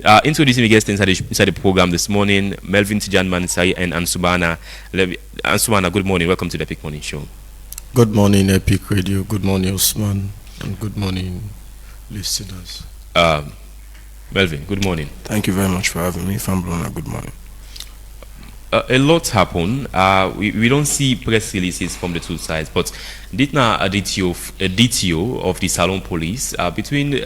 Introducing the guests inside the program this morning, Melvin, Tejan, Mansaray, and Ansubana. Ansubana, good morning. Welcome to the Epic Morning Show. Good morning, Epic Radio. Good morning, Osman. And good morning, listeners. Melvin, good morning. Thank you very much for having me. Famblona, good morning. A lot happened. We don't see press releases from the two sides, but did now a DTO of the Salone police between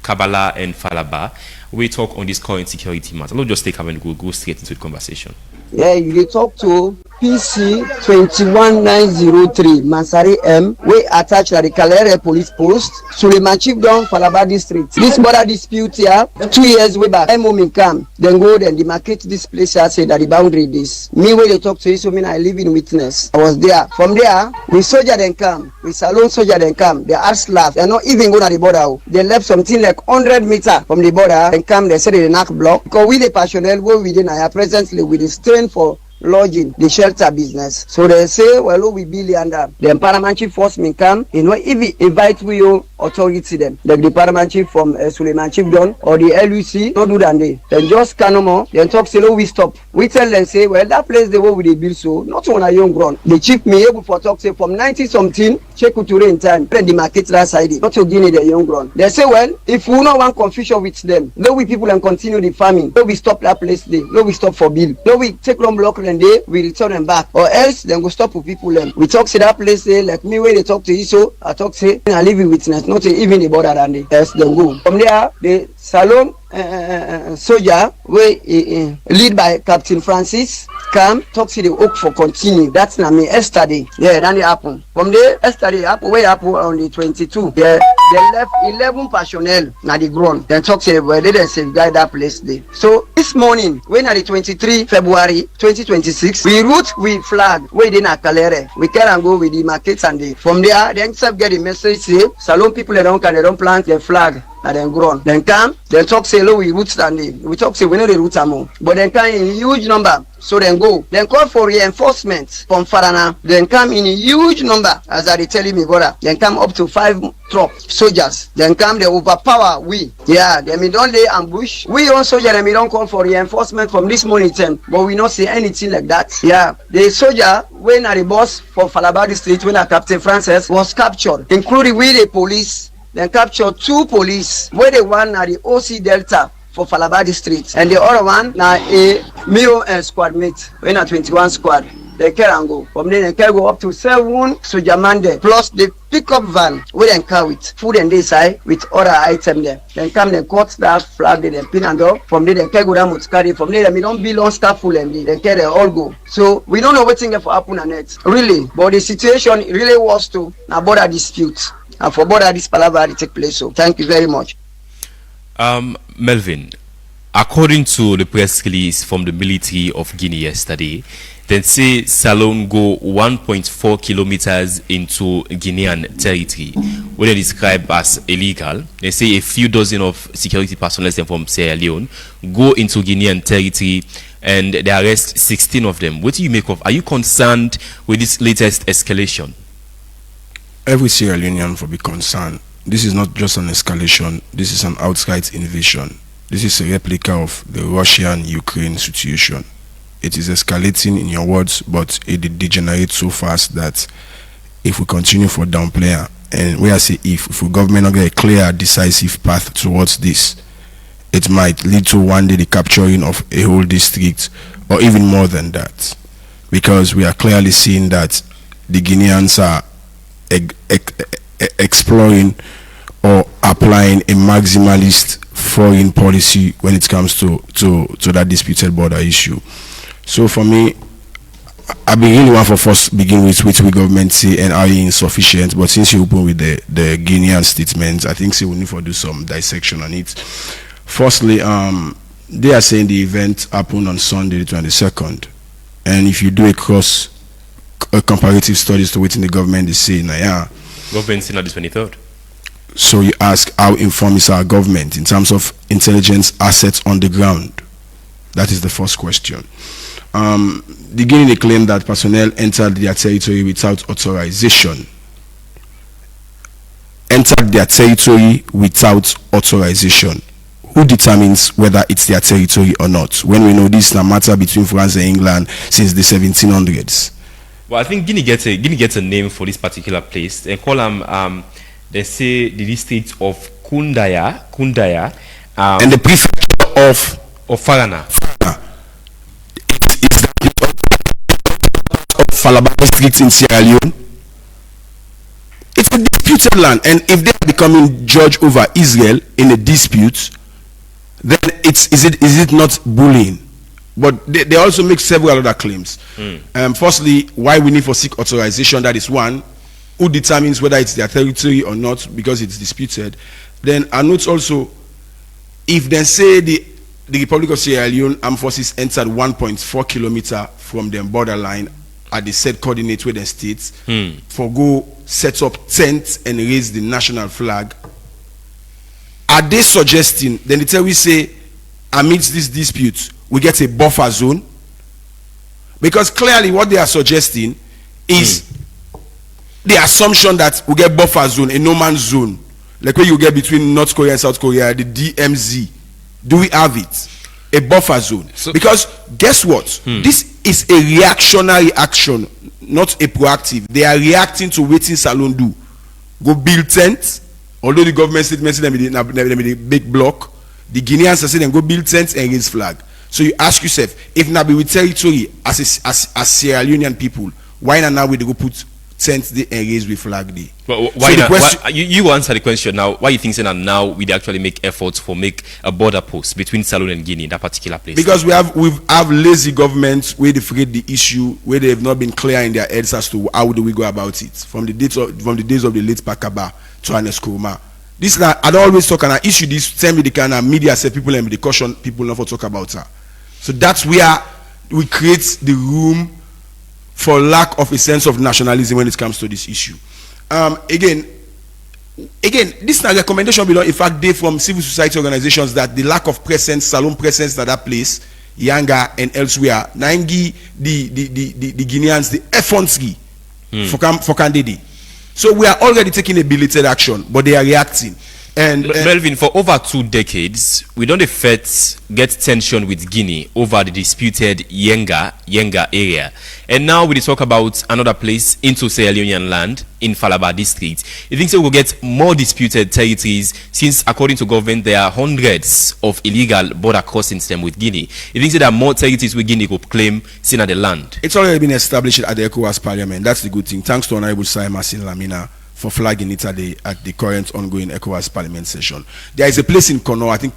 Kabbalah and Falaba, we talk on this current security matter. Let's just take a minute and go straight into the conversation. Yeah, you talk to PC 21903 Mansaray M. We attach the Calere police post. Suleiman Chief down Falaba district. This border dispute here, 2 years way back. MO come, then go then demarcate this place here, say that the boundary this. Me when they talk to you, so mean I live in witness. I was there. From there, we soldier then come. We Salone soldier then come. They ask laugh. They're not even going to the border. They left something like 100 meters from the border and come. They said they knock block. Because we the personnel where we didn't have presently with the strain for lodging, the shelter business. So they say, well, we be under the paramount chief force may come, if we invite we authority them, like the paramount chief from Suleiman Chief Don or the LUC, not do than they. Then just can no more, then talk say, we stop. We tell them, say, well, that place the way we they build so, not on a young ground. The chief may able for talk say from 90 something, check to in time, then the market that side, not to Guinea the young ground. They say, well, if we no want confusion with them, no we people and continue the farming, no we stop that place there, no we stop for bill, no we take long block and day we return them back, or else then go stop with people them. We talk to that place there, like me when they talk to you, so I talk say I live in witness, not even the border than they else then go. From there, the Salone soldier where lead by Captain Francis come talk to the oak for continue. That's not me yesterday. Yeah, then it happened. From there yesterday happen where happened on the 22. Yeah, they left 11 personnel na the ground. Then talk to the well, they then safeguard that place there. So this morning, when at the 23 February 2026, we route with flag where they na Calere. We can go with the markets and the from there then self get the message say Salone people they don't plant the flag. And then grown. Then come, then talk say low we root and we talk say we know the root more. But then come in huge number. So then go. Then call for reinforcement from Farana. Then come in a huge number, as I telling me, brother. Then come up to 5 trucks, soldiers. Then come they overpower we. Yeah, then we don't lay ambush. We on soldier and we don't call for reinforcement from this morning 10. But we not say anything like that. Yeah. The soldier when the boss for Falaba district when Captain Francis was captured, including we the police. Then capture 2 police, where the one are the OC Delta for Falaba district, and the other one now a Mio squad mate, when a 21 squad. They can go. From there they can go up to 7 soldier man there, plus the pickup van where they can with food and this side with other item there. Then come they cut that flag they pin and up. From there they can go down with carry. From there they don't be on staff full and they can they all go. So we don't know what thing for happen on it. Really, but the situation really was to a border dispute. And for border this palaver take place. So thank you very much. Melvin, according to the press release from the military of Guinea yesterday, they say Salone go 1.4 kilometers into Guinean territory, what they describe as illegal. They say a few dozen of security personnel from Sierra Leone go into Guinean territory and they arrest 16 of them. What do you make of? Are you concerned with this latest escalation? Every Sierra Leonean for be concerned. This is not just an escalation. This is an outright invasion. This is a replica of the Russian-Ukraine situation. It is escalating in your words, but it degenerates so fast that if we continue for downplay, and where I say if we government not get a clear, decisive path towards this, it might lead to one day the capturing of a whole district, or even more than that, because we are clearly seeing that the Guineans are exploring or applying a maximalist foreign policy when it comes to that disputed border issue. So for me, I really want for first begin with which we government say and are insufficient, but since you open with the Guinean statements, I think we need to do some dissection on it. Firstly, they are saying the event happened on Sunday the 22nd, and if you do a comparative studies to what in the government is saying, yeah. Government saying on the 23rd. So you ask how informed is our government in terms of intelligence assets on the ground? That is the first question. The Guinea claim that personnel entered their territory without authorization. Entered their territory without authorization. who determines whether it's their territory or not? When we know this is a matter between France and England since the 1700s. Well, I think Guinea gets a name for this particular place. They call them, they say the district of Kundaya, and the prefecture of Farana. It's of Falaba district in Sierra Leone. It's a disputed land, and if they are becoming judge over Israel in a dispute, then is it not bullying? But they also make several other claims. Firstly, why we need for seek authorization, that is one. Who determines whether it's their territory or not, because it's disputed. Then I note also, if they say the Republic of Sierra Leone armed forces entered 1.4 kilometer from the borderline at the said coordinate where they state, for go set up tents and raise the national flag, are they suggesting, then they tell we say, amidst this dispute, we get a buffer zone? Because clearly what they are suggesting is the assumption that we get buffer zone, a no man's zone, like where you get between North Korea and South Korea, the DMZ. Do we have it? A buffer zone? Because guess what? This is a reactionary action, not a proactive. They are reacting to what Salone do. Go build tents, although the government statement said them the big block. The Guineans are saying go build tents and raise flag. So you ask yourself, if now be with territory as Sierra Leonean people, why not now we go put tents there and raise with flag there? But why not? You answer the question now. Why you think that now we actually make efforts for make a border post between Salone and Guinea in that particular place? Because we have lazy governments where they forget the issue, where they have not been clear in their heads as to how do we go about it. From the days of the late Pakaba to Ernest Koroma. This I don't always talk, and I issue this, tell me the kind of media say people and the caution people not for talk about her. So that's where we create the room for lack of a sense of nationalism when it comes to this issue. Again, this is a recommendation below. In fact, they from civil society organizations that the lack of presence, Salone presence at that place, Yanga and elsewhere, Nangi, the Guineans, the effrontery for candidate. So we are already taking a belated action, but they are reacting. And Melvin, for over 2 decades, we don't get tension with Guinea over the disputed Yenga area. And now we talk about another place into Sierra Leonean land in Falaba district. You think so we'll get more disputed territories since, according to government, there are hundreds of illegal border crossings them with Guinea. You think so there are more territories with Guinea could claim seen at the land? It's already been established at the ECOWAS Parliament. That's the good thing. Thanks to Honorable Saima Sin Lamina for flagging it at the current ongoing ECOWAS Parliament session. There is a place in Kono, I think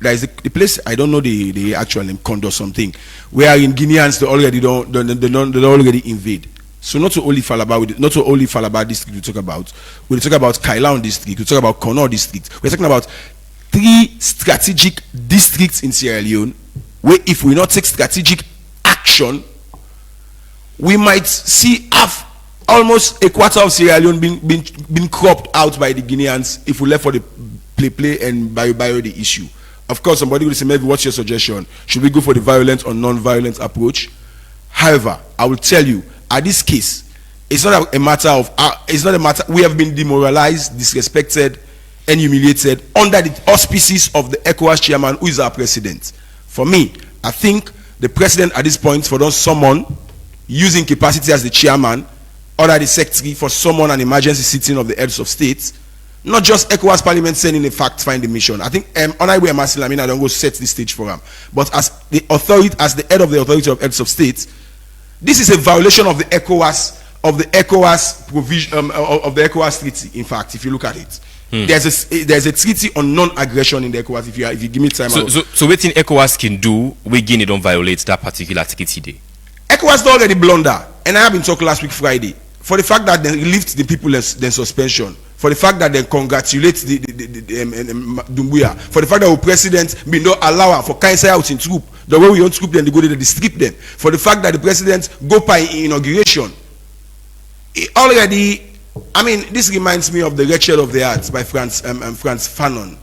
there is a place, I don't know the actual name, Kondo something, where in Guineans they already invade. So not only Falaba district we talk about Kailahun district, we talk about Kono district. We're talking about 3 strategic districts in Sierra Leone where if we not take strategic action, we might see almost a quarter of Sierra Leone being cropped out by the Guineans if we left for the play and bio the issue. Of course, somebody will say, maybe what's your suggestion? Should we go for the violent or non-violent approach? However, I will tell you, at this case, it's not a matter, we have been demoralized, disrespected, and humiliated under the auspices of the ECOWAS chairman, who is our president. For me, I think the president at this point, for those someone using capacity as the chairman, order the secretary for someone an emergency sitting of the heads of states, not just ECOWAS Parliament sending a fact-finding mission. I think Honorable Emasi Lamina don't go set the stage for him. But as the head of the authority of heads of states, this is a violation of the ECOWAS provision of the ECOWAS treaty. In fact, if you look at it, there's a treaty on non-aggression in the ECOWAS. If you give me time, so what ECOWAS can do, we Guinea don't violate that particular treaty day. ECOWAS don't already blunder, and I have been talking last week Friday for the fact that they lift the people their suspension, for the fact that they congratulate the Dumbuya, for the fact that our president be not allow for cancer out in troop, the way we don't troop them, they go there, they strip them, for the fact that the president go by inauguration. Already, I mean, this reminds me of the Wretched of the Arts by Frantz Fanon.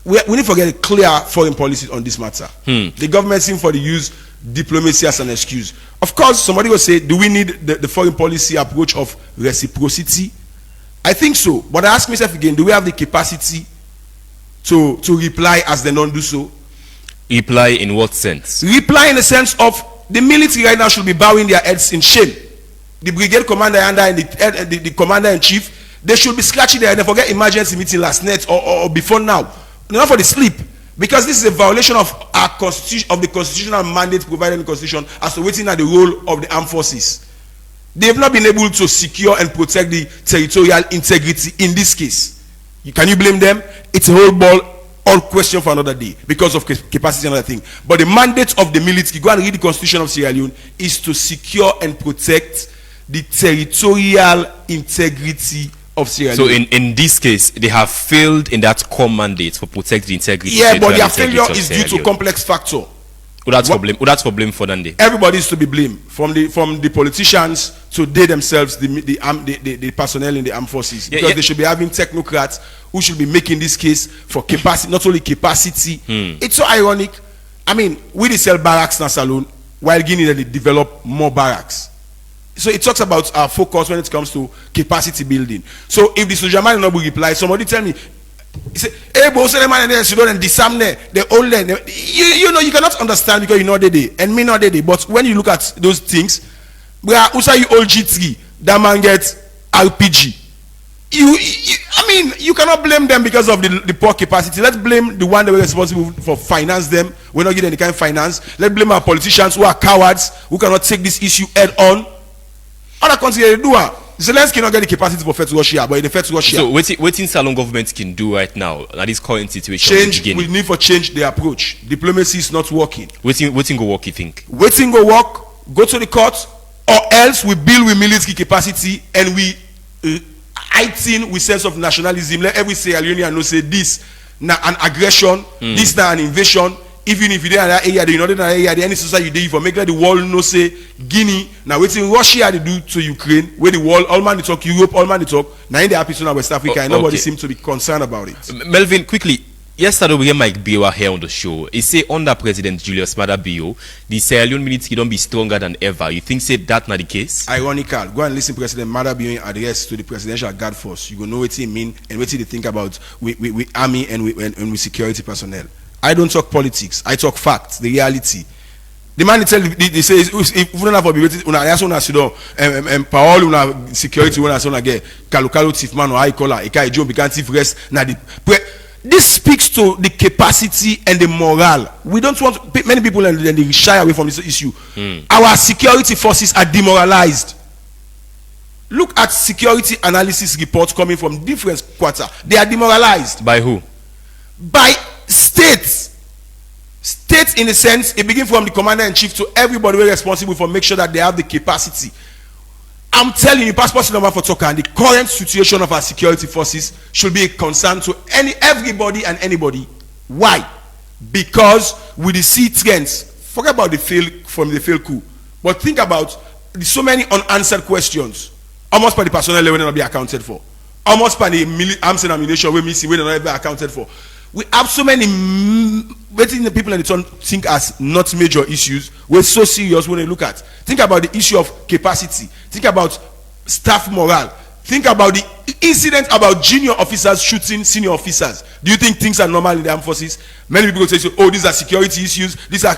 We need to get a clear foreign policy on this matter. The government seems to use diplomacy as an excuse. Of course, somebody will say, do we need the foreign policy approach of reciprocity? I think so. But I ask myself again, do we have the capacity to reply as they don't do so? Reply in what sense? Reply in the sense of the military right now should be bowing their heads in shame. The brigade commander and the commander in chief, they should be scratching their head and forget emergency meeting last night or before now. Not for the sleep. Because this is a violation of our constitution, of the constitutional mandate provided in the constitution as to waiting at the role of the armed forces. They have not been able to secure and protect the territorial integrity in this case. Can you blame them? It's a whole ball all question for another day because of capacity and other thing. But the mandate of the military, go and read the constitution of Sierra Leone, is to secure and protect the territorial integrity of Sierra Leone. So in this case, they have failed in that core mandate for protect the integrity. Yeah, but their failure is due to complex factor. That's for blame for Dande. Everybody is to be blamed, from the politicians to they themselves, the personnel in the armed forces, because they should be having technocrats who should be making this case for capacity, not only capacity. It's so ironic. I mean, we sell barracks in Salone, while Guinea they develop more barracks. So it talks about our focus when it comes to capacity building. So if the soldier man not reply, somebody tell me, he say, hey, but also the man in Sudan and disarm there, they old there. You know, you cannot understand because you know they day and me not they day. But when you look at those things, where also you old G3, that man gets RPG. I mean, you cannot blame them because of the poor capacity. Let's blame the one that were responsible for finance them. We're not getting any kind of finance. Let's blame our politicians who are cowards, who cannot take this issue head on. Other countries they do it. Zelensky not get the capacity to fight Russia, but he fight Russia. So what Salone government can do right now at this current situation? Change. We need for change the approach. Diplomacy is not working. Waiting go work, you think? Waiting go work. Go to the court, or else we build with military capacity and we heighten with sense of nationalism. Let every Sierra Leonean know say this na an aggression, this na an invasion. Even if you dey in that area, you know that area, any society you dey for make let the world know say Guinea. Now waiting Russia they do to Ukraine, where the world all man they talk, Europe all man they talk. Now in the happy to West Africa, and nobody seems to be concerned about it. Melvin, quickly. Yesterday we had Mike Biwa here on the show. He said under President Julius Maada Bio, the Sierra Leone military don't be stronger than ever. You think say that not the case? Ironical. Go and listen President Maada Bio address to the Presidential Guard Force. You go know what he mean and what he think about with army and with security personnel. I don't talk politics. I talk facts, the reality. The man they say if we don't have ability, una ask una sido Paul una security una so na get kalokalo thief man or high collar e kai job can't thief rest na the this speaks to the capacity and the morale. We don't want many people and they shy away from this issue. Our security forces are demoralized. Look at security analysis reports coming from different quarters. They are demoralized. By who? By states in a sense, it begins from the commander-in-chief to everybody who is responsible for make sure that they have the capacity. I'm telling you, passport number for Toka, and the current situation of our security forces should be a concern to everybody and anybody. Why? Because with the sea trends, forget about the failed coup, but think about so many unanswered questions. Almost by the personnel level not be accounted for. Almost by the arms and ammunition we miss we not be accounted for. We have so many waiting the people in the turn think as not major issues. We're so serious when they look at. Think about the issue of capacity. Think about staff morale. Think about the incident about junior officers shooting senior officers. Do you think things are normal in the armed forces? Many people say, "Oh, these are security issues. These are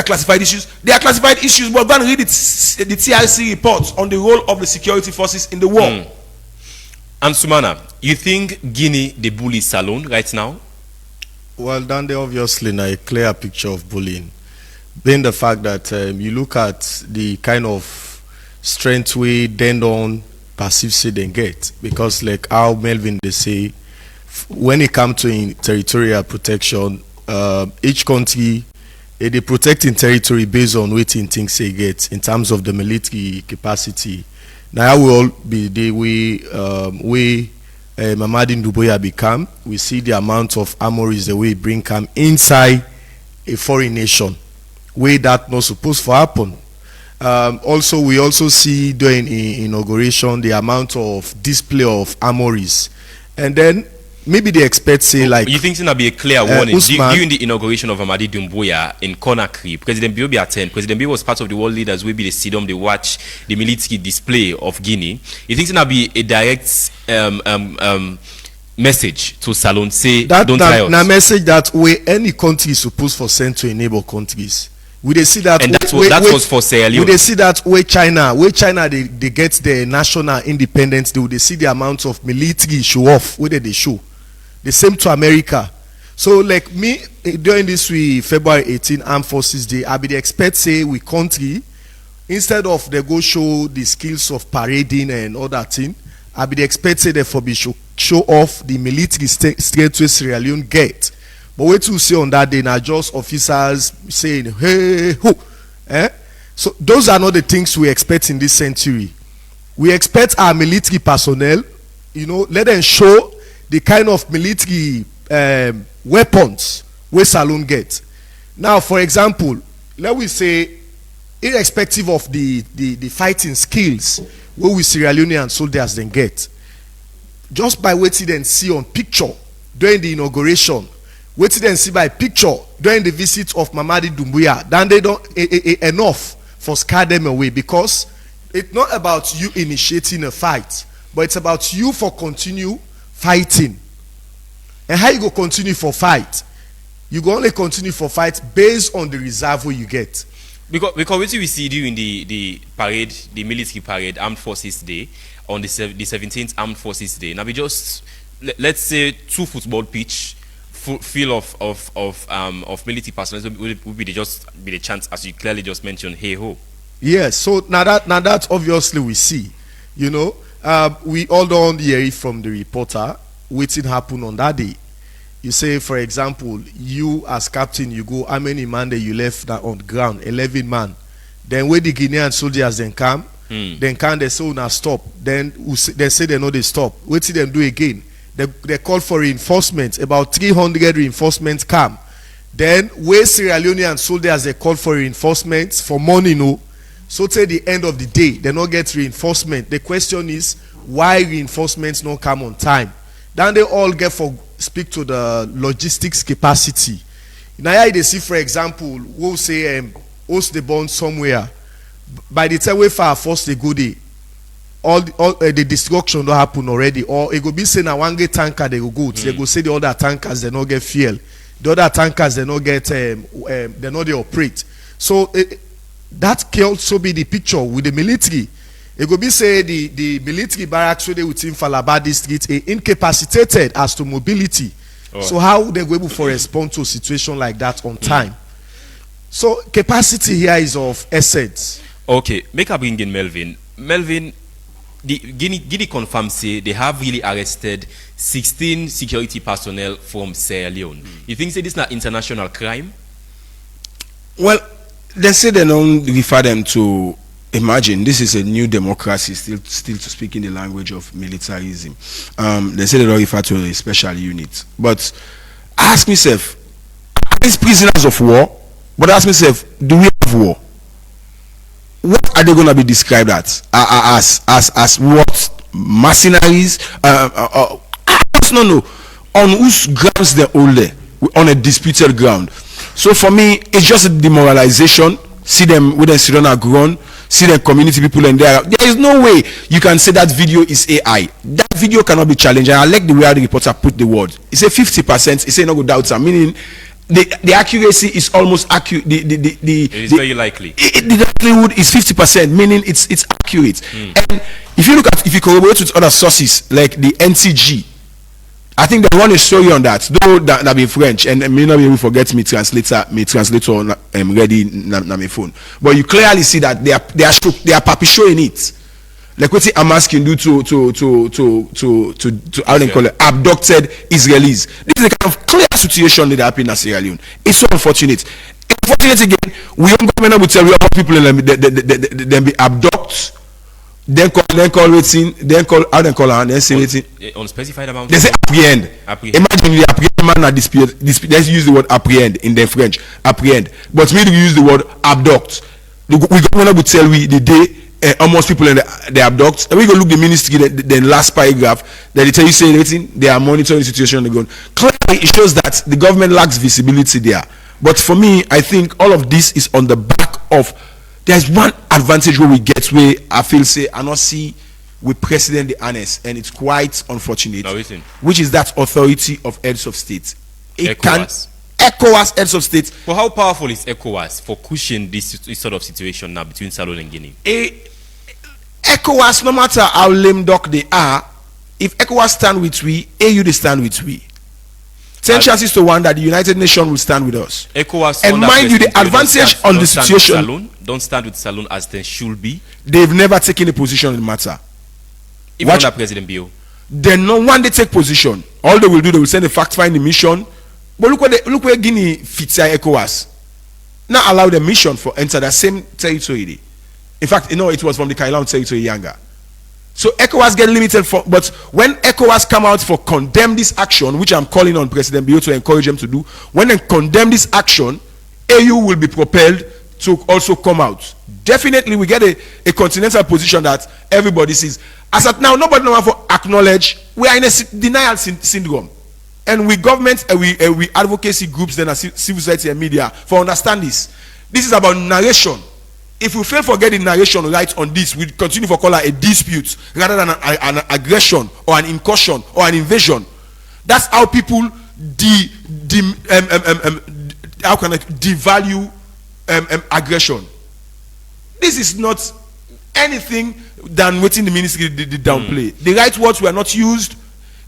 classified issues." They are classified issues. But go and read the TRC report on the role of the security forces in the war. And Sumana, you think Guinea they bully Salone right now? Well, Dande, obviously, now a clear picture of bullying. Being the fact that you look at the kind of strength we then on perceive say they get. Because like how Melvin they say, when it comes to territorial protection, each country they protect in territory based on what things they get in terms of the military capacity. Now we all be the way Mamadi Nduboya become. We see the amount of armories the way bring come inside a foreign nation, way that not supposed to happen. Also, we also see during inauguration the amount of display of armories, and then maybe they expect say like. You think it's gonna be a clear warning during the inauguration of Mamadi Doumbouya in Conakry? President Bio attend. President Bio was part of the world leaders. We be the sit-down, they watch the military display of Guinea. You think it's gonna be a direct message to Salone say that don't try us. na message that way any country is supposed for send to a neighbor countries. We dey see that, and that was for Sierra Leone. We dey see that way China they get their national independence, they see the amount of military show off where they show. The same to America. So like me during this week February 18 Armed Forces Day, I be the expect say we country instead of they go show the skills of parading and all that thing, I be the expect say they for be show off the military straight to Sierra Leone get. But what you see on that day now just officers saying hey ho, so those are not the things we expect in this century. We expect our military personnel, let them show the kind of military weapons where Salone get. Now for example, let we say irrespective of the fighting skills where we Sierra Leonean soldiers then get, just by waiting and see on picture during the inauguration, waiting and see by picture during the visit of Mamadi Doumbouya, then they don't enough for scare them away, because it's not about you initiating a fight, but it's about you for continue fighting. And how you go continue for fight? You go only continue for fight based on the reserve you get. Because what we see during the parade, the military parade, Armed Forces Day, on the 17th Armed Forces Day. Now we just let's say 2 football pitch full of military personnel would be the chance, as you clearly just mentioned. Hey ho. Yes. So now that obviously we see, we all don't hear it from the reporter. Waiting happen on that day. You say, for example, you as captain, you go, how many man that you left on the ground? 11 man. Then when the Guinean soldiers then come, then can they say now stop? Then they say they know they stop. What did them do again? They call for reinforcement. About 300 reinforcements come. Then where Sierra Leonean soldiers they call for reinforcements for morning, so till the end of the day they not get reinforcement. The question is why reinforcements not come on time? Then they all get for speak to the logistics capacity. Now they see, for example, we'll say host the bond somewhere. By the time we far force they go there, all the destruction don't happen already. Or it go be saying a one get tanker they go. They go say the other tankers they not get fuel. The other tankers they not get they not they operate. So that can also be the picture with the military. It could be say the military barracks where they within Falaba district are incapacitated as to mobility. So how they go able to respond to a situation like that on time? So capacity here is of essence. Okay, make a bring in Melvin. Melvin, the Guinea confirm say they have really arrested 16 security personnel from Sierra Leone. You think say this is not international crime? Well, they say they don't refer them to. Imagine this is a new democracy, still to speak in the language of militarism. They say they don't refer to a special unit. But I ask myself, are these prisoners of war? But I ask myself, do we have war? What are they going to be described as what? Mercenaries? I just don't know. On whose grounds they're all there? On a disputed ground. So for me, it's just a demoralization. See them with them sit on a ground. See the community people in there. There is no way you can say that video is AI. That video cannot be challenged. And I like the way the reporter put the word. He said 50%. He said no good doubts. Meaning the accuracy is almost accurate. It is very likely. The likelihood is 50%. Meaning it's accurate. And if you corroborate with other sources like the NCG, I think they run a story on that, though that be French, and may not be able to forget me translator ready na my phone. But you clearly see that they are perpetuating it. Like what Hamas can do to how they call it, abducted Israelis. This is the kind of clear situation that happened in Sierra Leone. It's so unfortunate. Unfortunate again, we young government will tell you about people them be abducted. Then call waiting, then call how they call her, then say waiting. Unspecified amount. They say apprehend. Imagine the apprehend man at dispute. Let's use the word apprehend in the French. Apprehend. But maybe we use the word abduct. We government will tell we the day almost people in the abduct. And we go look the ministry the last paragraph that they tell you say waiting, they are monitoring the situation on the ground. Clearly it shows that the government lacks visibility there. But for me, I think all of this is on the back of there's one advantage where we get where I feel say I not see with President the Annex, and it's quite unfortunate. Now listen. Which is that authority of heads of state. It ECOWAS. can ECOWAS heads of state. But how powerful is ECOWAS for cushioning this sort of situation now between Salone and Guinea? ECOWAS, no matter how lame duck they are, if ECOWAS stand with we, AU they stand with we. 10 chances to 1 that the United Nations will stand with us. ECOWAS, and mind you, the advantage on the situation. Don't stand with Salone as they should be. They've never taken a position on the matter. Even under President Bio. Then no one they take position. All they will do, they will send a fact-finding mission. But look where Guinea fits ECOWAS. Now allow the mission for enter the same territory. In fact, it was from the Kailan territory younger. So ECOWAS get limited for, but when ECOWAS come out for condemn this action, which I'm calling on President Bio to encourage them to do, when they condemn this action, AU will be propelled to also come out. Definitely, we get a continental position that everybody sees. As at now, nobody knows how to acknowledge we are in a denial syndrome, and we government and we advocacy groups, then civil society and media for understand this. This is about narration. If we fail to get the narration right on this, we continue to call it a dispute rather than an aggression or an incursion or an invasion. That's how people devalue aggression. This is not anything than waiting the ministry the downplay. The right words were not used,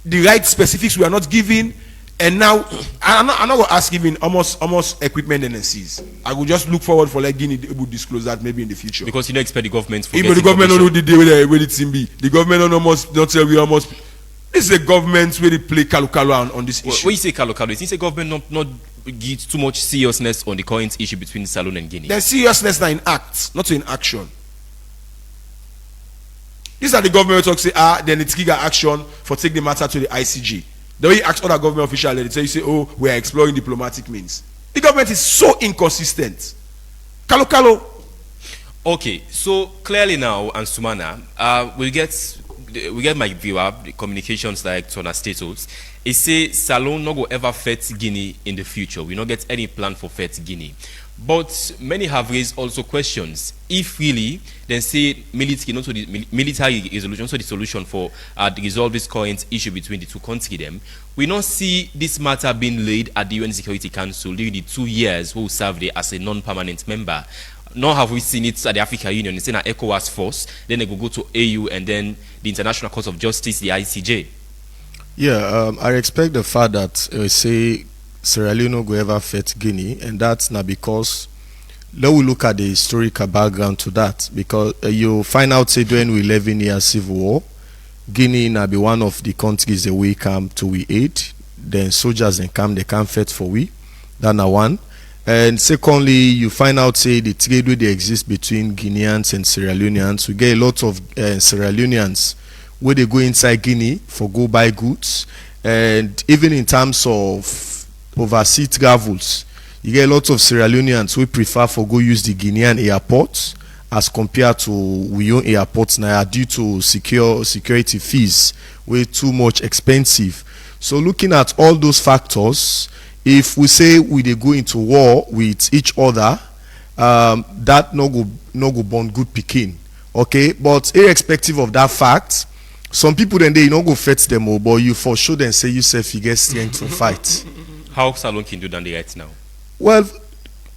the right specifics were not given. And now, I'm not going to ask even almost equipment NSCs. I will just look forward for like Guinea able to disclose that maybe in the future. Because you don't expect the government to the government don't know the day where the team be. The government don't almost not tell we almost. This is a government where they play kalu on this issue. When you say kalu, it seems the government not give too much seriousness on the current issue between Salone and Guinea. There's seriousness now in acts, not in action. These are the government talk say then it's trigger action for take the matter to the ICJ. The way you ask other government officials, they say, we are exploring diplomatic means. The government is so inconsistent. Kalo. Okay, so clearly now, and Sumana, we get my viewer, the communications director on our status. He say Salone no go ever fight Guinea in the future. We not get any plan for fight Guinea. But many have raised also questions. If really, then say military resolution, so the solution for to resolve this current issue between the two countries, them, we not see this matter being laid at the UN Security Council during the 2 years who served there as a non-permanent member. Nor have we seen it at the African Union. It's in an ECOWAS force, then they go to AU and then the International Court of Justice, the ICJ. Yeah, I expect the fact that say Sierra Leone go ever fight Guinea, and that's not because let we look at the historical background to that, because you find out say during 11 years civil war, Guinea now be one of the countries that we come to we aid, then soldiers and come they can fight for we. That's one. And secondly, you find out say the trade where they exist between Guineans and Sierra Leoneans. We get a lot of Sierra Leoneans where they go inside Guinea for go buy goods, and even in terms of overseas travels, you get a lot of Sierra Leoneans who prefer for go use the Guinean airports as compared to we own airports now due to security fees way too much expensive. So looking at all those factors, if we say we dey go into war with each other, that no go born good pikin. Okay, but irrespective of that fact, some people then they no go fight them all, but you for sure then say yourself you get strength to fight. How Salone can do that right now? Well,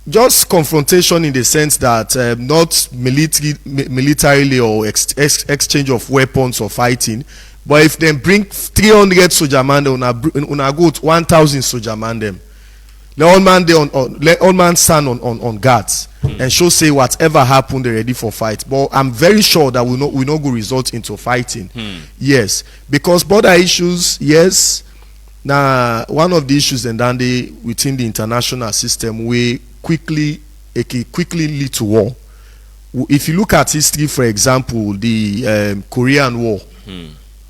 just confrontation in the sense that not militarily or exchange of weapons or fighting, but if they bring 300 soldier man, they una go to 1,000 soldier man them. Let all man stand on guards and show say whatever happened they're ready for fight. But I'm very sure that we not go result into fighting. Yes, because border issues, yes. Now, one of the issues and then within the international system, it quickly lead to war. If you look at history, for example, the Korean War,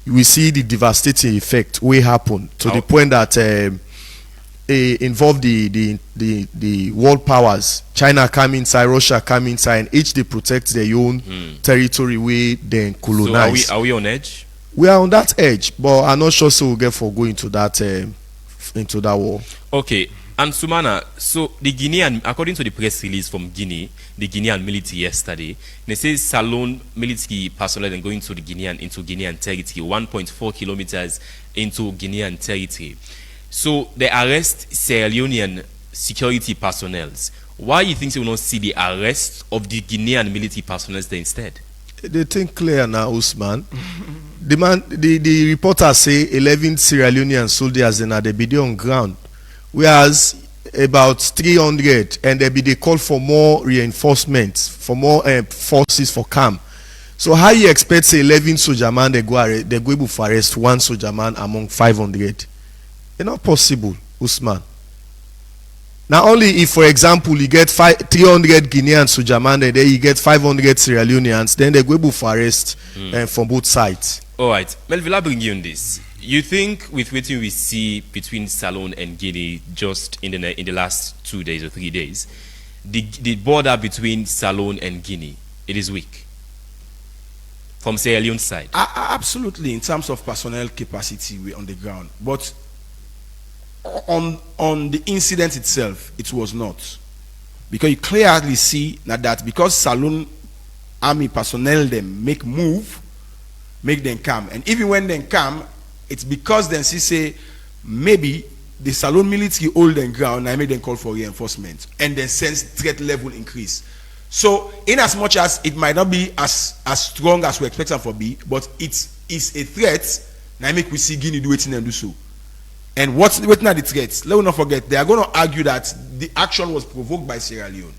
we see the devastating effect we happen to the point that it involved the world powers. China come inside, Russia come inside, and each they protect their own territory we then colonize. So are we on edge? We are on that edge, but I'm not sure so we'll get for going into that war. Okay, And Sumana, so the Guinean, according to the press release from Guinea, the Guinean military yesterday, they say Salone military personnel are going to the into Guinean territory, 1.4 kilometers into Guinean territory. So they arrest Sierra Leonean security personnel. Why you think they will not see the arrest of the Guinean military personnel there instead? They think clear now, Usman. the reporters say 11 Sierra Leonean soldiers in the video on ground, whereas about 300, and they call for more reinforcements, for more forces for camp. So how you expect say 11 soldier man they go able to arrest one soldier man among 500? It's not possible, Usman. Now only if, for example, you get 300 Guinean soldier man and then you get 500 Sierra Leoneans, then they go able to arrest from both sides. All right, Melvin, I'll bring you on this. You think with what we see between Salone and Guinea just in the last 2 days or 3 days, the border between Salone and Guinea, it is weak from Sierra Leone's side? Absolutely, in terms of personnel capacity, we're on the ground. But on the incident itself, it was not. Because you clearly see that because Salone army personnel them make them come. And even when they come, it's because then she say maybe the Salone military hold them ground and make them call for reinforcement and then sense threat level increase. So in as much as it might not be as strong as we expect them to be, but it is a threat, now make we see Guinea do it and do so. And what's not the threats? Let us not forget, they are going to argue that the action was provoked by Sierra Leone.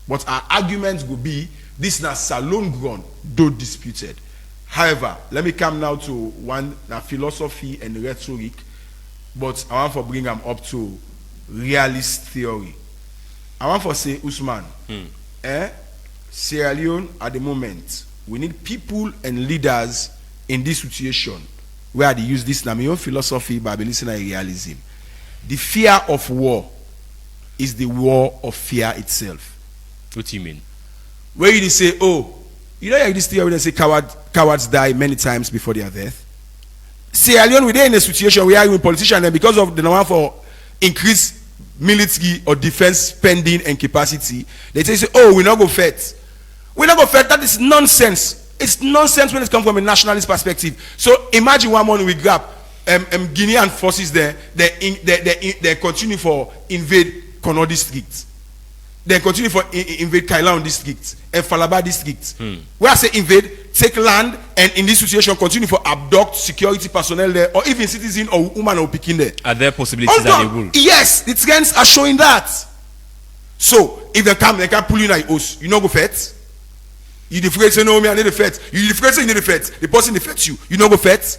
But our arguments will be this now Salone ground, though disputed. However, let me come now to one philosophy and rhetoric, but I want to bring them up to realist theory. I want to say, Usman, Sierra Leone at the moment, we need people and leaders in this situation where they use this Namion philosophy by listening realism. The fear of war is the war of fear itself. What do you mean? Where you say, oh, you know, like this theory, they say cowards die many times before their death. Sierra Leone, we're in a situation where we politicians, and because of the demand for increased military or defense spending and capacity, they say, oh, we're not going to fight. We're not going to fight. That is nonsense. It's nonsense when it comes from a nationalist perspective. So imagine one morning we grab Guinean forces there, they continue for invade Kono district. They continue for invade Kailan district and Falaba district. Where I say invade, take land, and in this situation continue for abduct security personnel there, or even citizen or woman or picking there. Are there possibilities that they will? Yes, the trends are showing that. So if they can pull you in a house, you know go fight. You defeat say no, me I need the fight. You defeat say you need the fight. The person defeats you, you know go fight.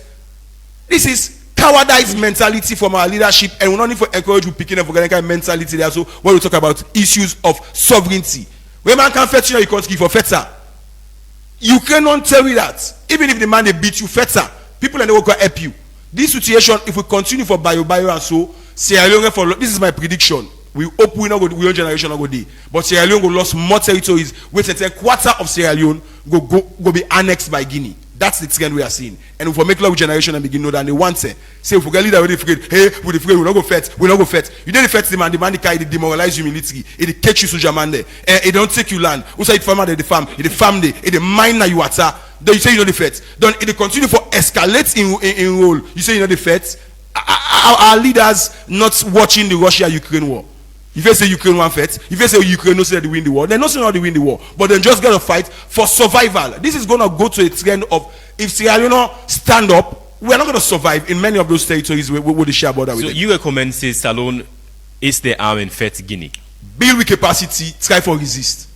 This is cowardice mentality from our leadership, and we don't need to encourage you picking up for kind of mentality there. So when we talk about issues of sovereignty, when man can fetch you, you can't give for fetter. You cannot tell me that. Even if the man they beat you, fetter, people are not going to help you. This situation, if we continue for bio and so, Sierra Leone for this is my prediction. We hope we not go we generation not go there. But Sierra Leone go lost more territories, which a quarter of Sierra Leone go be annexed by Guinea. That's the trend we are seeing. And if we make love with generation and begin know that they want say if we get leader with afraid, hey, we afraid, we not go fight, we not go fight. You didn't fight the man carry the demoralize you military, it catch you soldier man there. It don't take you land. Who say it farmer the farm, it the farm there, it the mine that you attack. Then you say you know the fight. Then it continue for escalate in role. You say you know the fight. Our leaders not watching the Russia-Ukraine war. If you say Ukraine one fight, if you say Ukraine no say they win the war, they're not saying how they win the war, but they just gotta fight for survival. This is gonna go to a trend of if Sierra Leone stand up, we're not gonna survive in many of those territories where they share border with them. So you recommend say Salone is the arm and fight Guinea? Build with capacity, try for resist.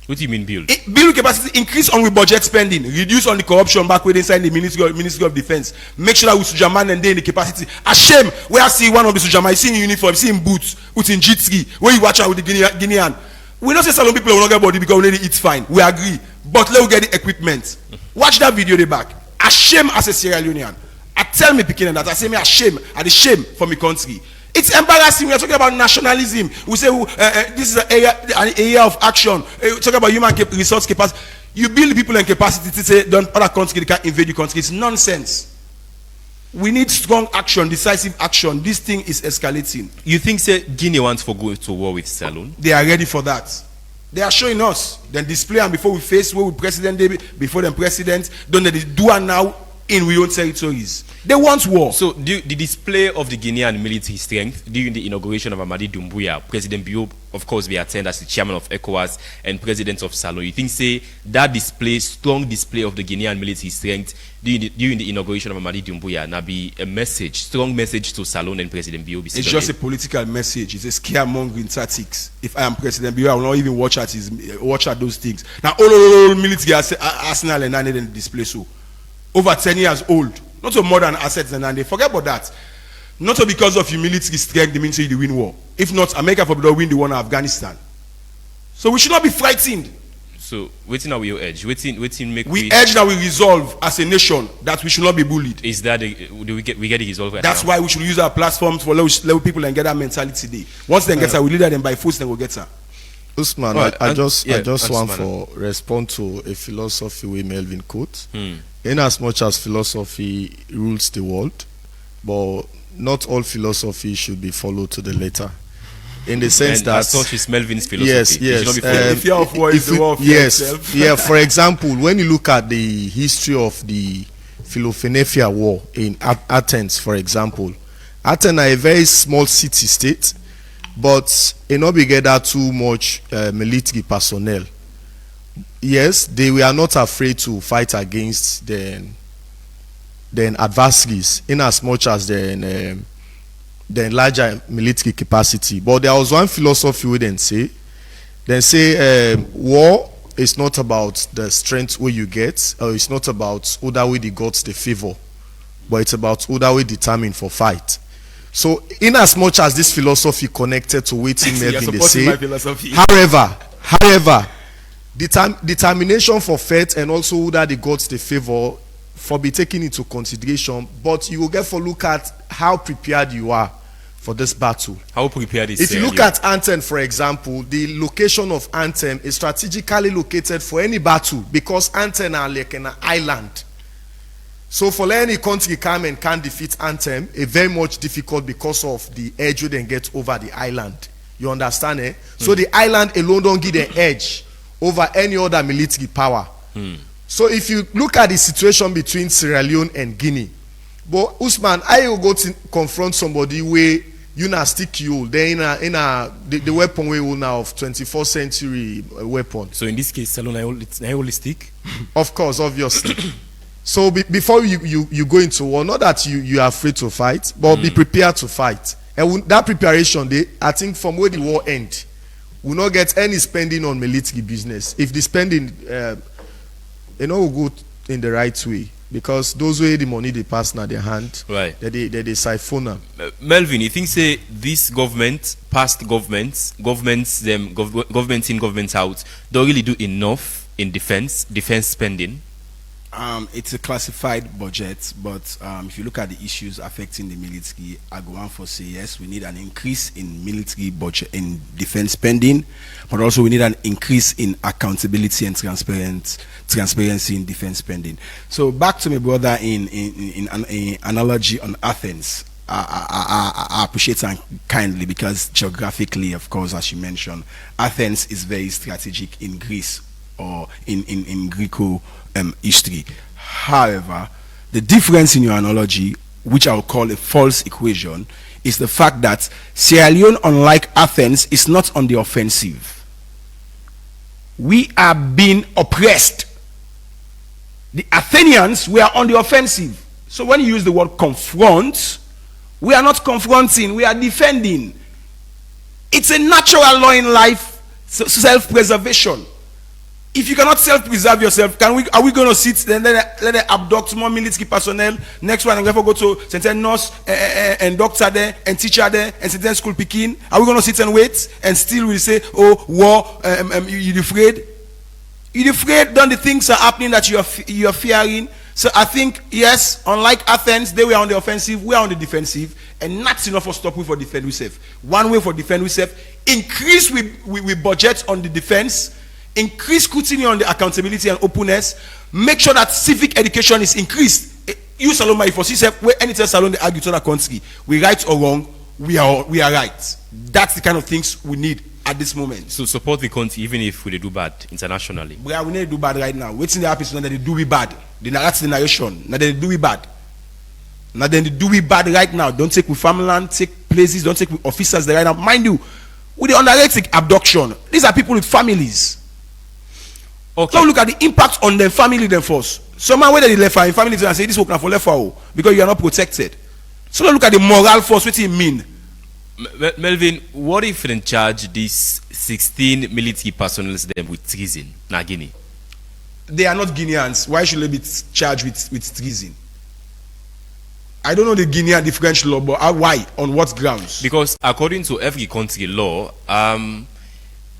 What do you mean build? Build capacity, increase on with budget spending, reduce on the corruption back where inside the Ministry of Defense. Make sure that with Sujaman and then the capacity. A shame where I see one of the Sujaman, see in uniform, see in boots, with in G3, where you watch out with the Guinean. We don't say Salone people will not get body because we need to eat fine. We agree. But let us get the equipment. Watch that video the back. A shame as a Sierra Leonean. I tell me picking that I say me a shame, and the shame for my country. It's embarrassing. We are talking about nationalism. We say this is an area of action. We talk about human resource capacity. You build people and capacity to say don't other countries can invade your country. It's nonsense. We need strong action, decisive action. This thing is escalating. You think, say, Guinea wants to go to war with Salone? They are ready for that. They are showing us. Then display and before we face war with President David, before the president, don't they do it now in our own territories. They want war. So the display of the Guinean military strength during the inauguration of Amadi Doumbouya, President Bio, of course, we attend as the chairman of ECOWAS and president of Salone. You think, say, that display, strong display of the Guinean military strength during the inauguration of Amadi Doumbouya, now be a message, strong message to Salone and President Bio? It's just a political message. It's a scaremongering tactics. If I am President Bio, I will not even watch at those things. Now, all military arsenal and then display so. Over 10 years old. Not so modern assets and they forget about that. Not so because of your military strength, they mean say they win war. If not, America for the win the war in Afghanistan. So we should not be frightened. So waiting now we edge. Waiting make we edge that we resolve as a nation that we should not be bullied. Is that do we get the resolve right That's now? why we should use our platforms for let people and get that mentality today. Once they get her, we lead them by force, then we'll get her. Usman, Right, I just want Usman. to respond to a philosophy we Melvin quote. In as much as philosophy rules the world, but not all philosophy should be followed to the letter. In the sense And that as such is Melvin's philosophy. yes, It should not be followed. The fear of war is the war of yes, yourself. yeah. For example, when you look at the history of the Philoxenia War in Athens, for example, Athens are a very small city-state, but it not be gather too much military personnel. Yes, they were not afraid to fight against the adversaries in as much as the larger military capacity. But there was one philosophy we then say war is not about the strength where you get, or it's not about who that way they got the favor, but it's about who that way determined for fight. So in as much as this philosophy connected to waiting Melvin they say, however determination for faith and also who that they got the favor for be taken into consideration, but you will get for look at how prepared you are for this battle. How prepared is If you look at Anthem, for example, the location of Anthem is strategically located for any battle because Anthem are like an island. So for any country come and can defeat Anthem, it's very much difficult because of the edge you then get over the island. You understand, eh? So the island alone don't give the edge over any other military power. So if you look at the situation between Sierra Leone and Guinea, but Usman, I will go to confront somebody where you now stick you then the weapon we will now of 24th century weapon. So in this case, Salone, I only stick. Of course, obviously. So before you go into war, not that you are afraid to fight, but be prepared to fight. And that preparation, I think from where the war end, will not get any spending on military business. If the spending, will go in the right way, because those way the money they pass now their hand, Right. they siphon them. Melvin, you think say this government, past governments in, governments out, don't really do enough in defense spending? It's a classified budget, but if you look at the issues affecting the military, I go on for say yes, we need an increase in military budget in defense spending, but also we need an increase in accountability and transparency in defense spending. So back to my brother in an analogy on Athens. I appreciate that kindly because geographically, of course, as you mentioned, Athens is very strategic in Greece or in Greco history. However, the difference in your analogy, which I will call a false equation, is the fact that Sierra Leone, unlike Athens, is not on the offensive. We are being oppressed. The Athenians were on the offensive. So when you use the word confront, we are not confronting, we are defending. It's a natural law in life, self-preservation. If you cannot self-preserve yourself, are we going to sit then let them abduct more military personnel? Next one, I'm going to go to certain nurse and doctor there and teacher there and certain school picking. Are we going to sit and wait and still we say, oh, war, you're afraid? You're afraid then the things are happening that you are fearing. So I think, yes, unlike Athens, they were on the offensive, we are on the defensive, and that's enough for stop we for defend ourselves. One way for defend ourselves, increase we budget on the defense, increase scrutiny on the accountability and openness, make sure that civic education is increased. You Salone, if you see where anytime Salone they argue to other country, we right or wrong, we are right. That's the kind of things we need at this moment. So support the country even if we do bad internationally. We need to do bad right now. Waiting the happens now that they do we bad. That's the narration. Now they do we bad. Now then they do we bad right now. Don't take with farmland, take places, don't take with officers there right now. Mind you, with the underrated abduction, these are people with families. Okay. So look at the impact on their family them first. Some man whether they left in families and say this work now for left for because you are not protected. So look at the moral force, what it mean. Melvin, what if they charge these 16 military personnel them with treason in Guinea? They are not Guineans. Why should they be charged with treason? I don't know the Guinea and the French law, but why? On what grounds? Because according to every country law,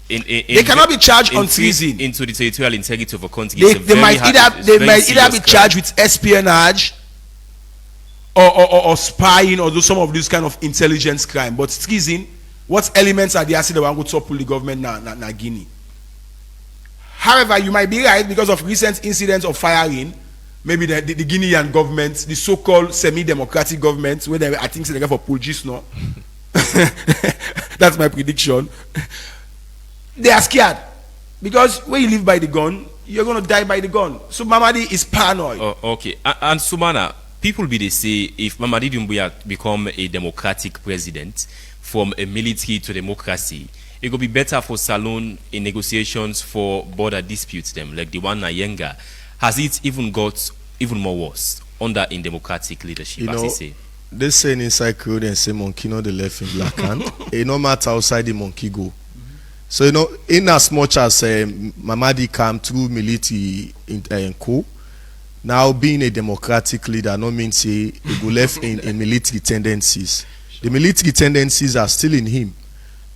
they cannot be charged on treason into the territorial integrity of a country. They might either be charged with espionage or spying or do some of these kind of intelligence crime. But treason, what elements are there? I see the one who topple the government na Guinea. However, you might be right because of recent incidents of firing. Maybe the Guinean government, the so-called semi-democratic government, where they, I think they go for Pulgis now. That's my prediction. They are scared because when you live by the gun, you're going to die by the gun. So Mamadi is paranoid. Oh, okay. And Sumana, people be they say if Mamadi Doumbouya become a democratic president from a military to democracy, it would be better for Salone in negotiations for border disputes them like the one Nayenga. Has it even got even more worse under in democratic leadership, you as know, they say? They say inside Creole and say monkey not the left in black hand. It no matter outside the monkey go. So you know, in as much as Mamadi come through military in coup, now being a democratic leader no means say he go left in military tendencies. The military tendencies are still in him,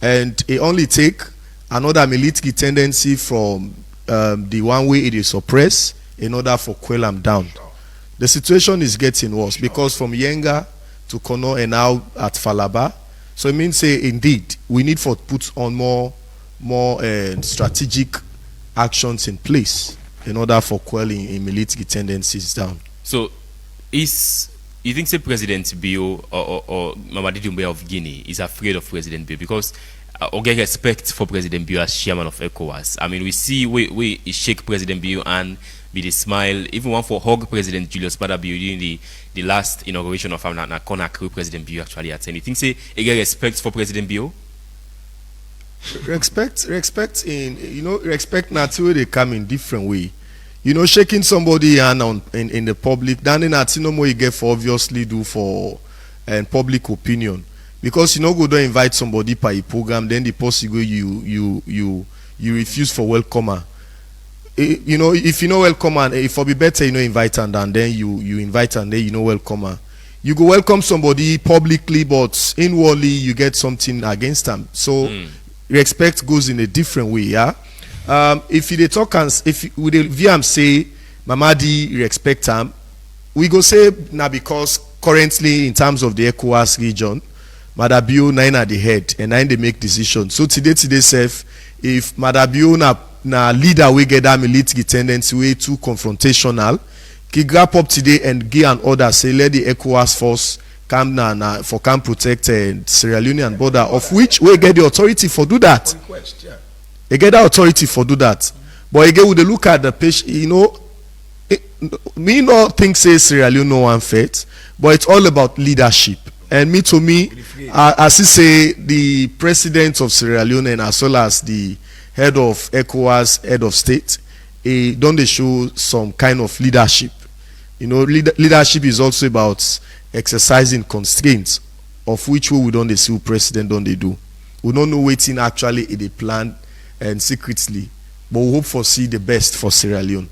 and it only take another military tendency from the one way it is suppressed in order for quell him down. The situation is getting worse because from Yenga to Kono and now at Falaba. So it means say indeed we need to put on more strategic actions in place in order for quelling in military tendencies down. So you think say President Bio or Mamadi Doumbouya of Guinea is afraid of President Bio because get respect for President Bio as chairman of ECOWAS. I mean, we see we shake President Bio and with a smile, even one for hug President Julius Bada Bio during the last inauguration of Conakry. President Bio actually attended. You think say he get respect for President Bio? Respect naturally they come in different way. You know, shaking somebody hand in the public, then that's no more you get for obviously do for public opinion. Because you know go don't invite somebody by a program, then the possible you refuse for welcomer. You know, if you know welcomer, if it be better you know invite and then you invite and then you know welcomer. You go welcome somebody publicly, but inwardly you get something against them. So respect goes in a different way, yeah. If they talk and if we VM say Mamadi respect him, we go say now because currently in terms of the ECOWAS region, Madabio nine at the head and nine they make decisions. So today self, if Madabio na leader we get that military tendency way too confrontational, he grab up today and give an order say let the ECOWAS force come for can protect Sierra Leone border, of which we get the authority for do that. They get the authority for do that. But again, with the look at the page, you know, me not think say Sierra Leone no one fit, but it's all about leadership. And to me, as you say, the president of Sierra Leone and as well as the head of ECOWAS, head of state, don't they show some kind of leadership? You know, leadership is also about exercising constraints, of which we don't they see president don't they do. We don't know waiting actually in the plan and secretly, but we hope for see the best for Sierra Leone.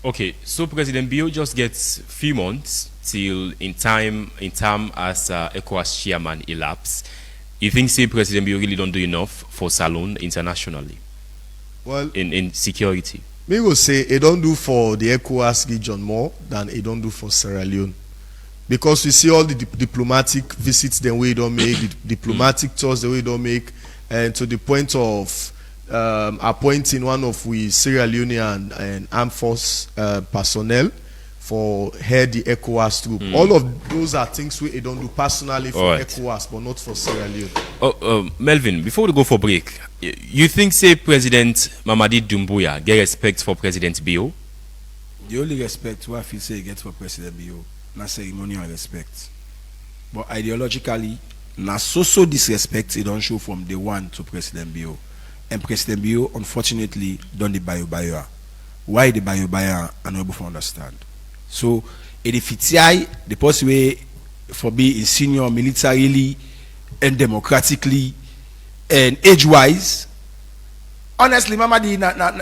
Okay, so President Bio just gets few months till in term as ECOWAS chairman elapse. You think say President Bio really don't do enough for Salone internationally? Well, in security. Me will say it don't do for the ECOWAS region more than it don't do for Sierra Leone. Because we see all the diplomatic visits the way don't make, the diplomatic tours the way don't make, and to the point of appointing one of we Sierra Leonean and armed force personnel for head the ECOWAS troop. All of those are things we don't do personally for ECOWAS, but not for Sierra Leone. Melvin, before we go for break, you think, say, President Mamadi Doumbouya get respect for President Bio? The only respect what I feel say get for President Bio, not ceremonial respect. But ideologically, na so disrespect it don't show from day one to President Bio. And President Bio, unfortunately, done the bio. Why the bio I'm not able to understand. So, if it's the possible way for being senior militarily and democratically and age-wise, honestly, Mamadi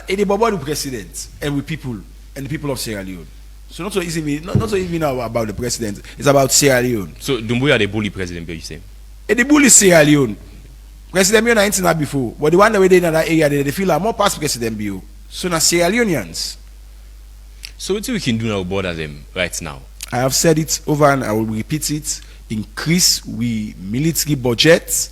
the Bobo president and with people and the people of Sierra Leone. So not so easy now about the president. It's about Sierra Leone. So Doumbouya the bully President, you say? The bully Sierra Leone. President Bio ain't seen that before, but the one that we did in that area, they feel like more past President Bio. So now Sierra Leoneans. So what we can do now border them right now? I have said it over and I will repeat it. Increase we military budget,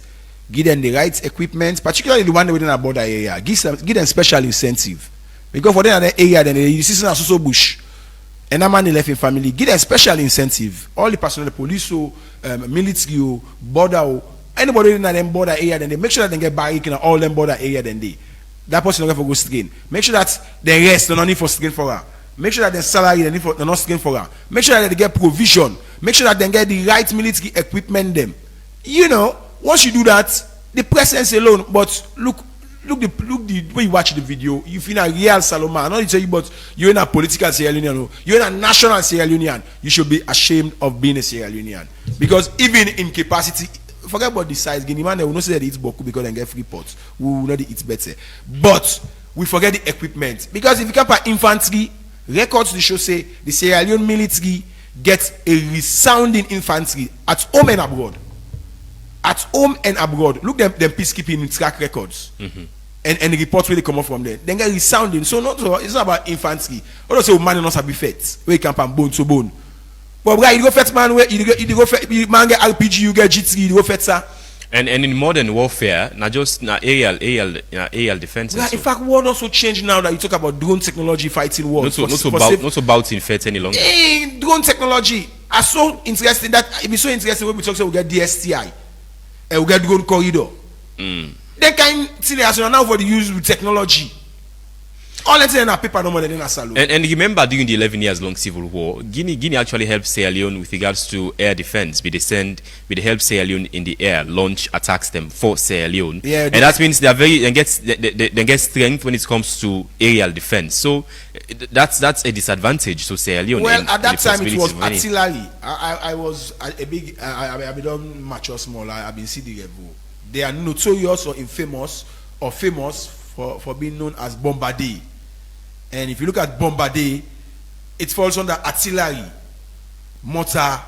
give them the right equipment, particularly the one within a border area. Give them special incentive. Because for them in that area, then you see some so bush. And that man left in family. Give them special incentive. All the personnel, the police, military, border, anybody in that border area, then they make sure that they get barrack in all them border area. Then that person don't get for go strain. Make sure that the rest don't need for strain for her. Make sure that their salary they not strain for her. Make sure that they get provision. Make sure that they get the right military equipment. Them, you know, once you do that, the presence alone. But look the way you watch the video, you feel a real Salome. I not tell you, but you're in a political Sierra Leonean. You're in a national Sierra Leonean. You should be ashamed of being a Sierra Leonean because even in capacity. Forget about the size. Guinea man, they will not say that it's Boku because they get free pots. We will not eat better. But we forget the equipment. Because if you come by infantry, records to show say the Sierra Leone military gets a resounding infantry at home and abroad. At home and abroad. Look them peacekeeping track records. And the reports where they come up from there. They get resounding. So it's not about infantry. Also, man not be fed. Where you can pan bone to bone. But right, you go fetch man where you go fetch man get RPG, you get GT, you go fetch sir. And in modern warfare, not just aerial defense. Yeah, in fact, war also changed now that you talk about drone technology fighting wars. Not about in fact any longer. Drone technology are so interesting that it be so interesting when we talk say we get DSTI and we get drone corridor. They can see the now for the use with technology. All let's say in a paper no more than in a Salone. And remember during the 11 years long civil war, Guinea actually helped Sierra Leone with regards to air defense. They help Sierra Leone in the air, launch attacks them for Sierra Leone. Yeah, and that means they get strength when it comes to aerial defense. So that's a disadvantage to Sierra Leone. Well, at that time it was artillery. I was a big I've been mature small. I've been CD level. They are notorious or infamous or famous for being known as bombardier. And if you look at bombardier, it falls under artillery, mortar,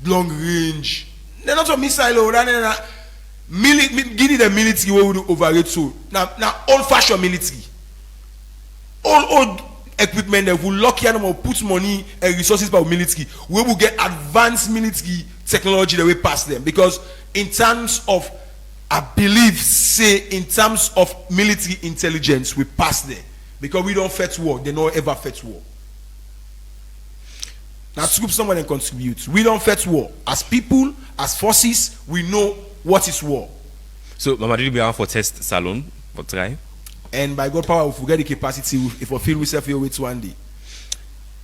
long range. They're not a missile. Guinea the military will overrate so. Now old-fashioned military. Old equipment that will lock you and put money and resources by military. We will get advanced military technology that we pass them. Because in terms of, I believe, say in terms of military intelligence, we pass there. Because we don't fight war, they don't ever fight war. Now, troop someone and contribute. We don't fight war. As people, as forces, we know what is war. So, Mamadi will be for test Salone for try. And by God power, if we get the capacity, if we feel we self here with one day.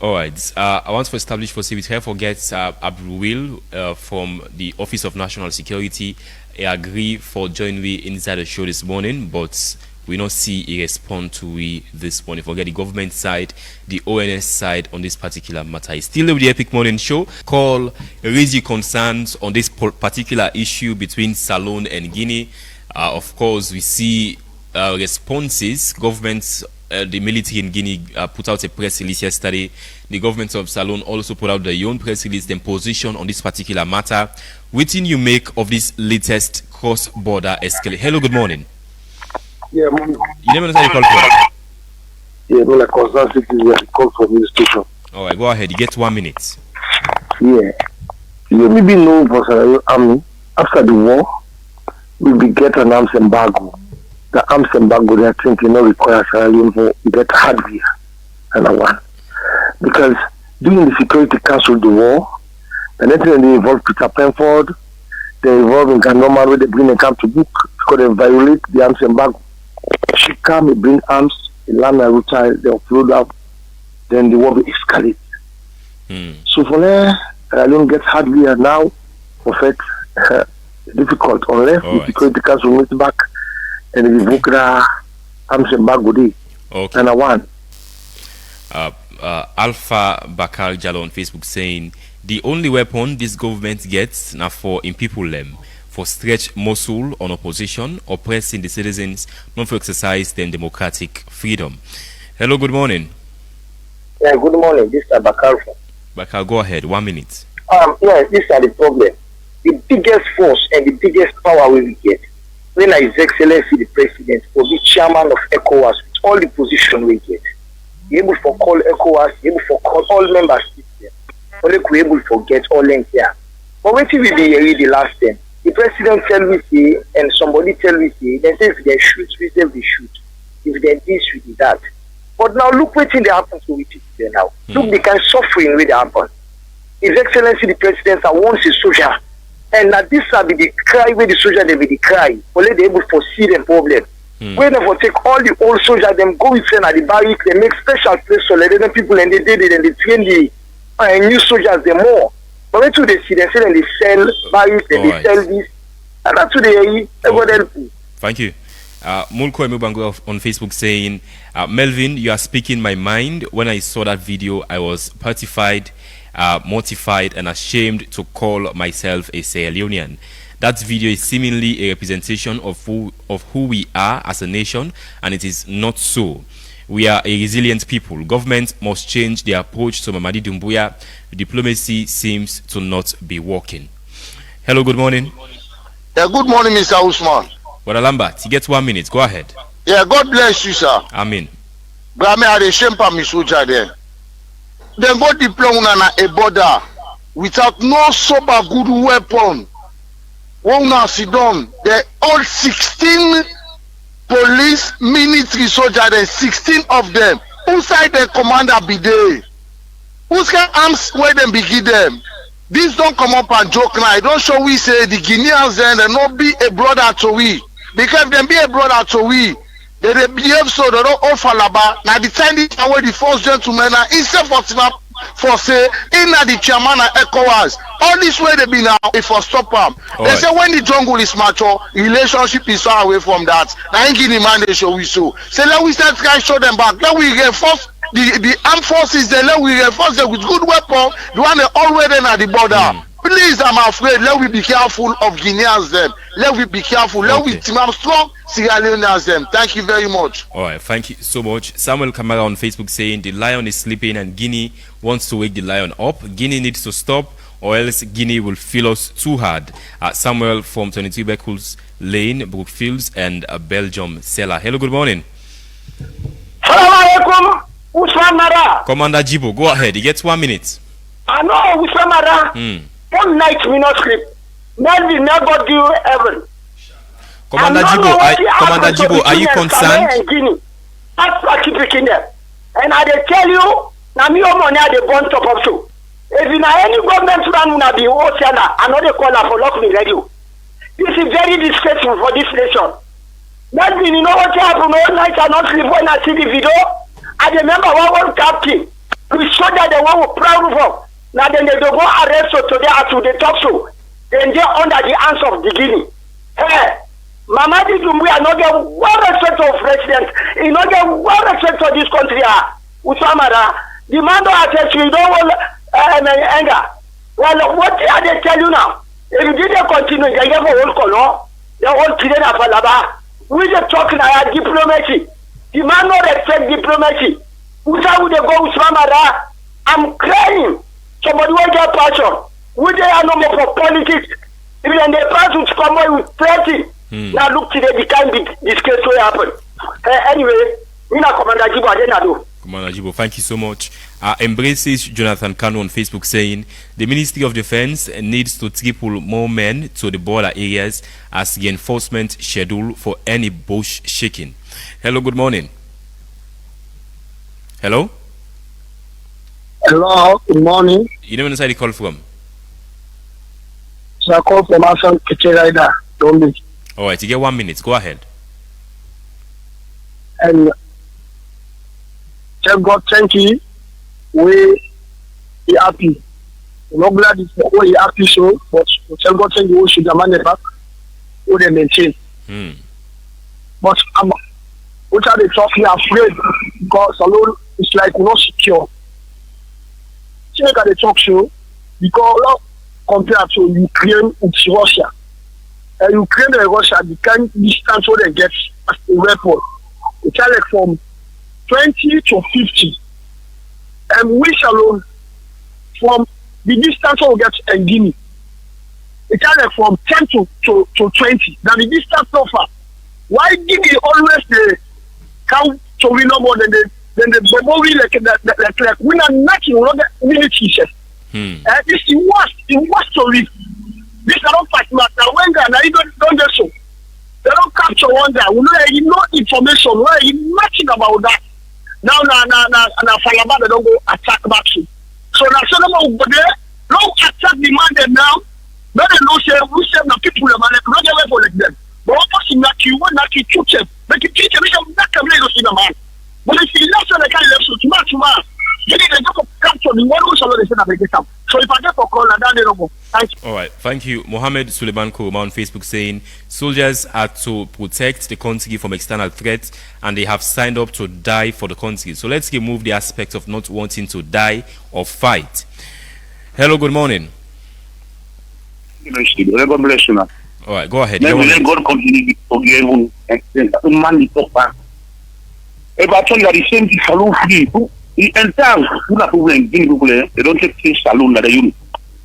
All right. I want to establish for we here forget Abdul from the Office of National Security. I agree for joining me inside the show this morning, but we not see a response to we this morning. Forget the government side, the ONS side on this particular matter. It's still with the Epic Morning Show. Call, raise your concerns on this particular issue between Salone and Guinea. Of course, we see responses. Governments, the military in Guinea put out a press release yesterday. The government of Salone also put out their own press release, their position on this particular matter. What do you make of this latest cross-border escalation? Hello, good morning. Yeah, morning. You never know how you call for? Yeah, no, like concern citizen, I call for administration. All right, go ahead. You get 1 minute. Yeah. You may be known for Sierra Leone Army. After the war, we will get an arms embargo. The arms embargo, they are thinking, not require Sierra Leone to get hardware. And one. Because during the Security Council, the war, and then they involve Peter Penford, they involve in Ganoma where they bring them come to book because they violate the arms embargo. She come, they bring arms, they land a child, they upload up, then the war will escalate. So for there, I don't get hardly now, for fact, difficult unless the Security Council meets back and they revoke the arms embargo day. Okay. And I won. Alpha Bakal Jalo on Facebook saying the only weapon this government gets now for in people them for stretch muscle on opposition, oppressing the citizens, not for exercise their democratic freedom. Hello, good morning. Yeah, good morning. This is Bakal. Bakal, go ahead. 1 minute. Yeah, these are the problem. The biggest force and the biggest power we will get when His Excellency the President will be chairman of ECOWAS with all the position we get. Be able to call ECOWAS, be able to call all members. Only we able to get all in here. But what will be the last time? The President tell me say, and somebody tell me say, they say if they shoot, we say we shoot. If they this, we do that. But now look what thing they happen to it there now. Look the kind of suffering where they happen. His Excellency the President wants a soldier. And now this will be the cry where the soldier they be the cry. Only they able to see the problem. When they take all the old soldiers, them go with them at the barrack, they make special place so let them people and they did it and they train the new soldiers them more. But when they see they sell and they sell barracks and they sell this. And that's what they Thank you. Mulko Emubango on Facebook saying, Melvin, you are speaking my mind. When I saw that video, I was petrified, mortified, and ashamed to call myself a Sierra Leonean. That video is seemingly a representation of who we are as a nation, and it is not so. We are a resilient people. Government must change their approach to Mamadi Doumbouya. Diplomacy seems to not be working. Hello, good morning. Yeah, good morning, Mr. Usman. Brother Lambert, you get 1 minute. Go ahead. Yeah, God bless you, sir. Amen. But I mean, I shame for me soldier there. Then go deploy on a border without no sober good weapon. One now sit down. They all 16 police military soldiers, then 16 of them. Inside the commander be there. Who's got arms where them begin them? This don't come up and joke now. I don't show we say the Guineans then they not be a brother to we. Because if they be a brother to we, they behave so they don't offer laba. Now the time this away the first gentleman now instead for snap for say in the chairman and ECOWAS. All this way they be now if for stop them. They say when the jungle is mature, relationship is far away from that. Now in Guinea man they show we so. Say let we start try show them back. Let we reinforce the armed forces there, let we reinforce them with good weapon, the one they already at the border. Please, I'm afraid, let we be careful of Guineans them. Let we be careful. Let we team up strong Sierra Leoneans them. Thank you very much. Alright, thank you so much. Samuel Kamara on Facebook saying the lion is sleeping and Guinea wants to wake the lion up. Guinea needs to stop or else Guinea will feel us too hard. Samuel from 22 Beckles Lane, Brookfields and Belgium Seller. Hello, good morning. Assalamu alaikum. Usman Commander Jibo, go ahead. You get 1 minute. I know Usman One night we not sleep. Melvin never do heaven. Commander Jibo, are you concerned? That's what keep picking them. And I tell you, now me money they born top of so. If in any government man will be ocean, another caller for lock me radio. This is very disgraceful for this nation. Melvin, you know what happened? All night I not sleep when I see the video. I remember one captain. We showed that they were proud of. Now then they go arrest so today after they talk so. Then they under the hands of the Guinea. Hey, Mamadi Doumbouya not get one respect of president. He not get one respect of this country. Usamara, the man don't attest you don't want anger. Well, what are they tell you now? If you didn't continue, they have a whole color. They all kidding up Alaba. We just talking about diplomacy. The man not respect diplomacy. Usa would they go Usamara? I'm crying. Somebody will get passion. We they are no more for politics. Even the person to come away with plenty. Now look today the kind of this case will happen. Anyway, we not Commander Jibo, I didn't do. Commander Jibo, thank you so much. Embraces Jonathan Kanu on Facebook saying the Ministry of Defense needs to triple more men to the border areas as the enforcement schedule for any bush shaking. Hello, good morning. Hello? Hello, good morning. You know inside the call from? So I call from Asan Kitchen don't be. All right, you get 1 minute. Go ahead. And tell God thank you. We happy. We're not glad it's the way happy so, but we tell God thank you. We should man back. We they maintain. But what are they talking? Afraid because Salone is like not secure. See, look at the talk show because compared to Ukraine, it's Russia. Ukraine and Russia, the kind distance where they get as a weapon, it's like from 20 to 50. And we Salone from the distance we get in Guinea, it's like from 10 to 20. Now the distance so far. Why Guinea always they count to win no more than the Bobori like we are nothing we not minute pieces. This is worst story. This is not fact matter. When they don't do so. They don't capture one guy. We know no information. We know nothing about that. Now Falaba they don't go attack back. So now some go there. No attack demanded now. But they don't say we say the people are like not the way for like them. But what person that you want that you teach them. But you teach them that can make us in a man. But if you left on the kind of left so tomorrow. You need to capture the one who's already said that. So if I get for call and then they don't go. Thank you. All right, thank you. Mohammed Suleiman Kuruma on Facebook saying soldiers are to protect the country from external threats and they have signed up to die for the country. So let's remove the aspect of not wanting to die or fight. Hello, good morning. God bless you. All right, go ahead. God continue to give money to pass. If I tell you that the same thing, Salone free. The entire people in Guinea, they don't take things Salone that they use.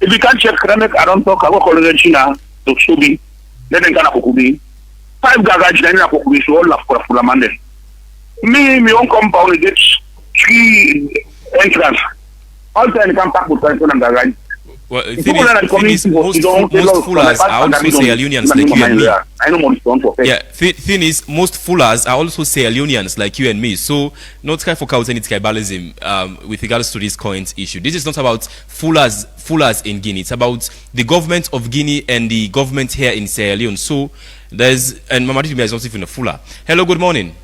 If you can't check Kramek, I don't talk about college China to Shobi, then they can have 5 garage, then I will show all of Fulamande. Me, my own compound gets 3 entrance. All the time, I come back with the garage. Well, the thing is, most fullers are also Sierra Leoneans like you and me. I know more. Yeah, thing is, most fullers are also Sierra Leoneans like you and me. So, not try for any tribalism with regards to this current issue. This is not about fullers in Guinea. It's about the government of Guinea and the government here in Sierra Leone. So, and Mamadi Tumi is not even a fuller. Hello, good morning.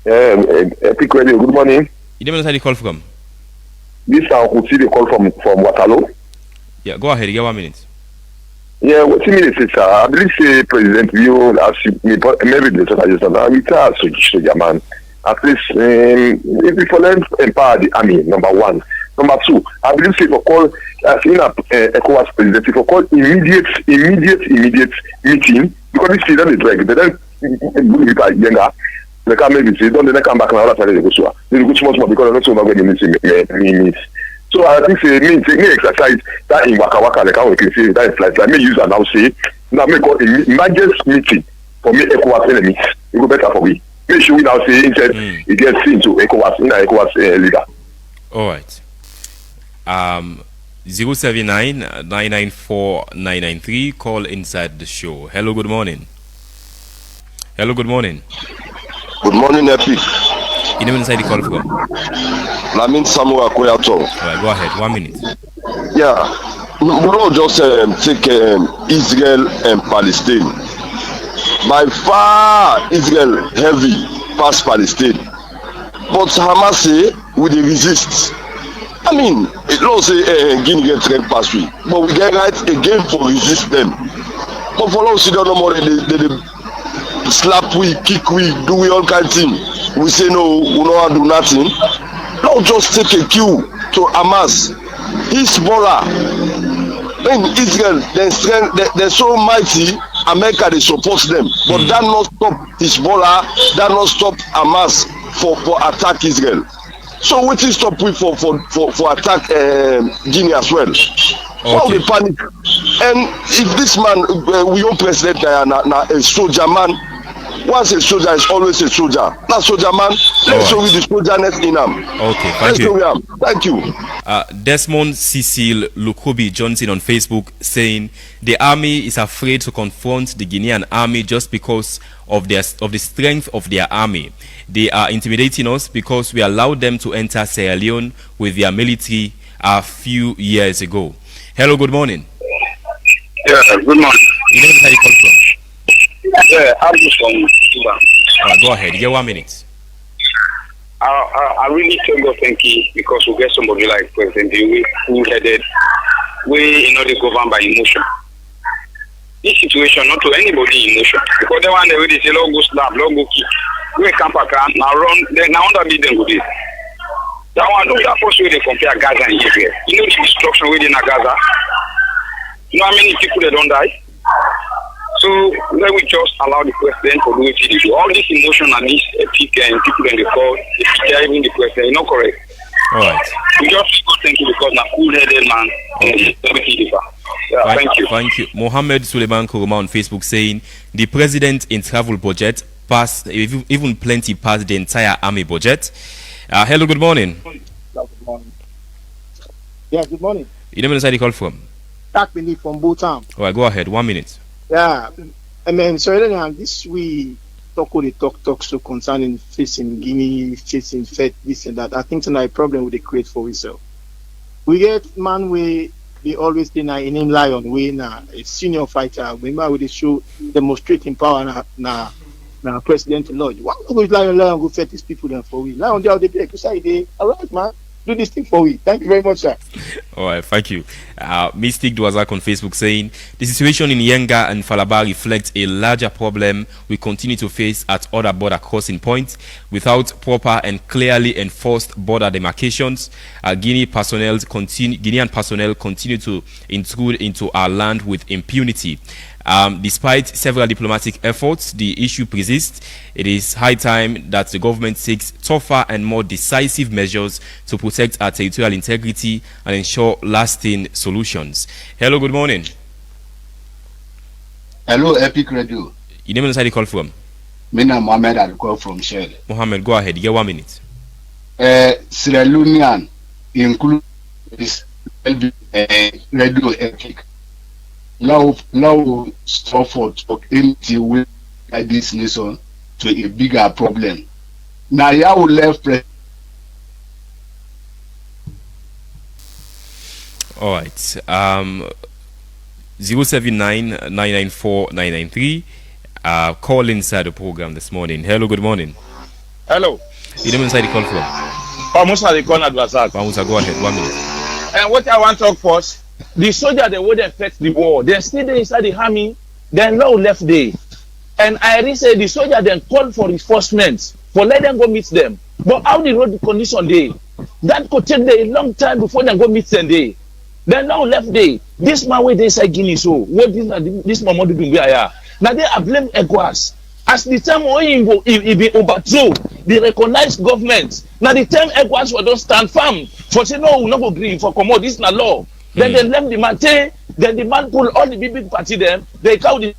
Epic Radio, good morning. You don't know how you call from? This is the call from Waterloo. Yeah, go ahead. You get 1 minute. Yeah, what 2 minutes is I believe President Vio maybe the man. At least if we empower the army, number 1. Number 2, I believe for call as in ECOWAS president for call immediate meeting because this is not a drag. They don't younger. They can't maybe say don't they come back now. They go too much more because they're not so much going to meet. So I think me exercise that in Waka Waka, like how we can say that is like me use and now say now make an emergency meeting for me ECOWAS enemies. It go better for me. Make sure we now say instead it gets into ECOWAS in ECOWAS leader. All right. 079 994 993. Call inside the show. Hello, good morning. Hello, good morning. Good morning, Epic. You know inside the call from? Lamin Samuel Koyato. All right, go ahead. 1 minute. Yeah, we don't just take Israel and Palestine. By far, Israel heavy past Palestine, but Hamas say we dey resist. I mean, it don't say Guinea get trade pass we, but we get right again for resist them. But for us, we don't know more they slap we, kick we, do we all kind of thing. We say no, we don't do nothing. Don't just take a cue to Hamas. Hezbollah in Israel, they're so mighty. America they support them, but that not stop Hezbollah, that not stop Hamas for attack Israel. So what is stop we for attack Guinea as well? Why we panic? And if this man, we own president, na a soldier man, Once a soldier is always a soldier. Not soldier man. Let's show you the soldierness in him. Okay, thank you. Thank you. Desmond Cecil Lukubi Johnson on Facebook saying the army is afraid to confront the Guinean army just because of the strength of their army. They are intimidating us because we allowed them to enter Sierra Leone with their military a few years ago. Hello, good morning. Yeah, good morning. You know where you call from? Yeah, I'm just from Cuba. Go ahead. You get 1 minute. I really thank God, thank you, because we get somebody like President Dewey, who-headed, we they govern by emotion. This situation, not to anybody emotion, because the one they really say, "Lord go slap, Lord go kick." We camp around now run. Then now under be them with this. That one, that first way they compare Gaza and Israel. You know the destruction within Gaza. You know how many people they don't die. So let we just allow the president to do what he do. All this emotion and this epic and people in the court, even the president, not correct. All right. We just thank you because now cool-headed man. Okay. Yeah, thank you. Thank you. Mohammed Suleiman Kuruma on Facebook saying the president in travel budget passed even plenty past the entire army budget. Hello, good morning. Good morning. Yeah, good morning. You know where you call from? Takmini from Bhutan. All right, go ahead. 1 minute. Yeah, I mean, so this we talk so concerning facing Guinea, facing Fed, this and that. I think tonight problem with the create for ourselves. We get man we always deny in him Lion we na a senior fighter. Remember with the show demonstrating power na President Lodge. Why go Lion go fight these people then for we? Lion they play say they alright man. Do this thing for we. Thank you very much, sir. All right, thank you. Mystic Dwazak on Facebook saying the situation in Yenga and Falaba reflects a larger problem we continue to face at other border crossing points without proper and clearly enforced border demarcations. Guinean personnel continue to intrude into our land with impunity. Despite several diplomatic efforts, the issue persists. It is high time that the government takes tougher and more decisive measures to protect our territorial integrity and ensure lasting solutions. Hello, good morning. Hello, Epic Radio. You name inside the call from? Mina Mohammed, I call from Shell. Mohammed, go ahead. You get 1 minute. Sierra Leonean include this Radio Epic. Now stop for empty way like this nation to a bigger problem. Now you will left. All right. 079-994-993. Call inside the program this morning. Hello, good morning. Hello. You know inside the call from? Pamusa the corner Dwazak. Pamusa, go ahead. 1 minute. And what I want to talk first. The soldier they wouldn't fight the war. They still there inside the army. Then law left there. And I already say the soldier then called for reinforcements for let them go meet them. But how the road condition there? That could take them a long time before they go meet them there. Then now left there. This man where they inside Guinea so what this man want to do where now they are blame ECOWAS. As the time when he be overthrow the recognized government. Now the time ECOWAS will don't stand firm for say no we not go agree for commode this na law. Then they left the man, then the man pull all the big party them, they count the.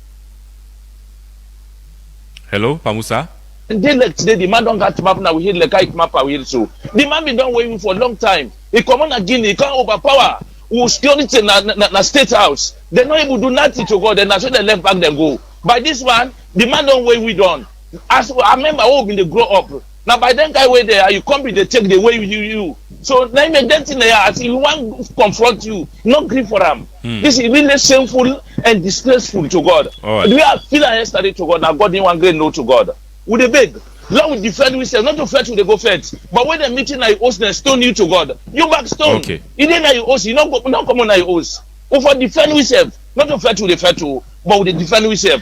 Hello, Pamusa? And they like today, the man don't got map now, we hear like I map we so. The man been done waiting for a long time. He come on again, he can't overpower. Who security na state house. They're not able to do nothing to go, then that's why they left back them go. By this one, the man don't wait we done. As I remember how when they grow up. Now by then guy way there, you come be they take the way you. So now make that thing there as you want to confront you, not grieve for them. This is really shameful and disgraceful to God. Right. We are feeling yesterday to God, now God didn't want great no to God. With a beg. Lord will defend we say not to fetch with the go fetch. But when the meeting I host then stone you to God. You back stone. Okay. You didn't you host, you not come on I host. Or for defend we say, not to fetch with the fetch, but with the defend we say.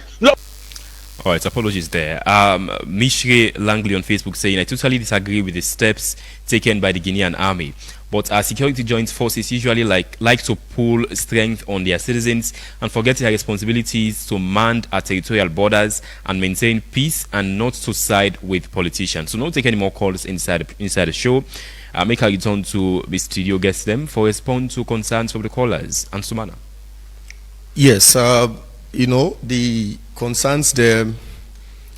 All right, apologies there. Mishre Langley on Facebook saying, I totally disagree with the steps taken by the Guinean army. But our security joint forces usually like to pull strength on their citizens and forget their responsibilities to man our territorial borders and maintain peace and not to side with politicians. So not take any more calls inside the show. Make a return to the studio guest them for response to concerns of the callers. And Sumana. Yes, the concerns there,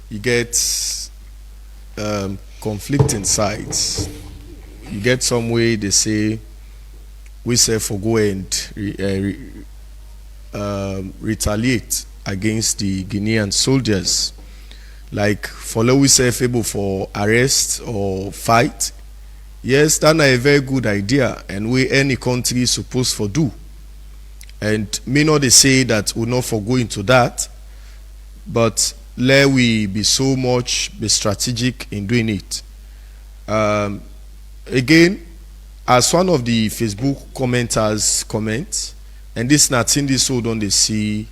you get conflicting sides. You get some way they say we say for go and retaliate against the Guinean soldiers, like for we say able for arrest or fight. Yes, that's a very good idea, and we any country is supposed for do. And may not they say that we'll not for go into that, but let we be so much be strategic in doing it. Again, as one of the Facebook commenters comment, and this nothing this so don't they see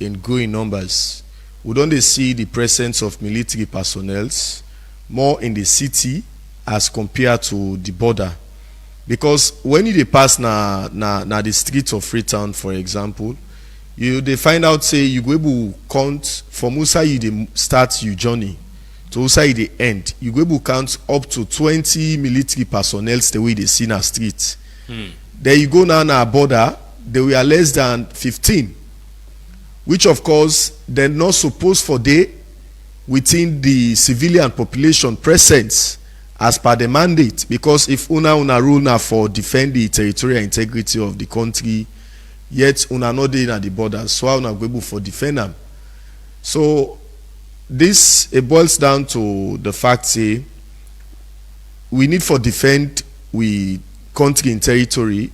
in growing numbers. We don't they see the presence of military personnel more in the city as compared to the border. Because when you pass na the streets of Freetown, for example, they find out say you go able count from Usa you they start your journey to Usa you they end. You go able count up to 20 military personnel the way they see na street. There you go now na border, they were less than 15, which of course they're not supposed for day within the civilian population presence as per the mandate, because if una rule now for defend the territorial integrity of the country, yet una not dey at the borders, so una go able for defend them. So this it boils down to the fact say we need for defend we country and territory,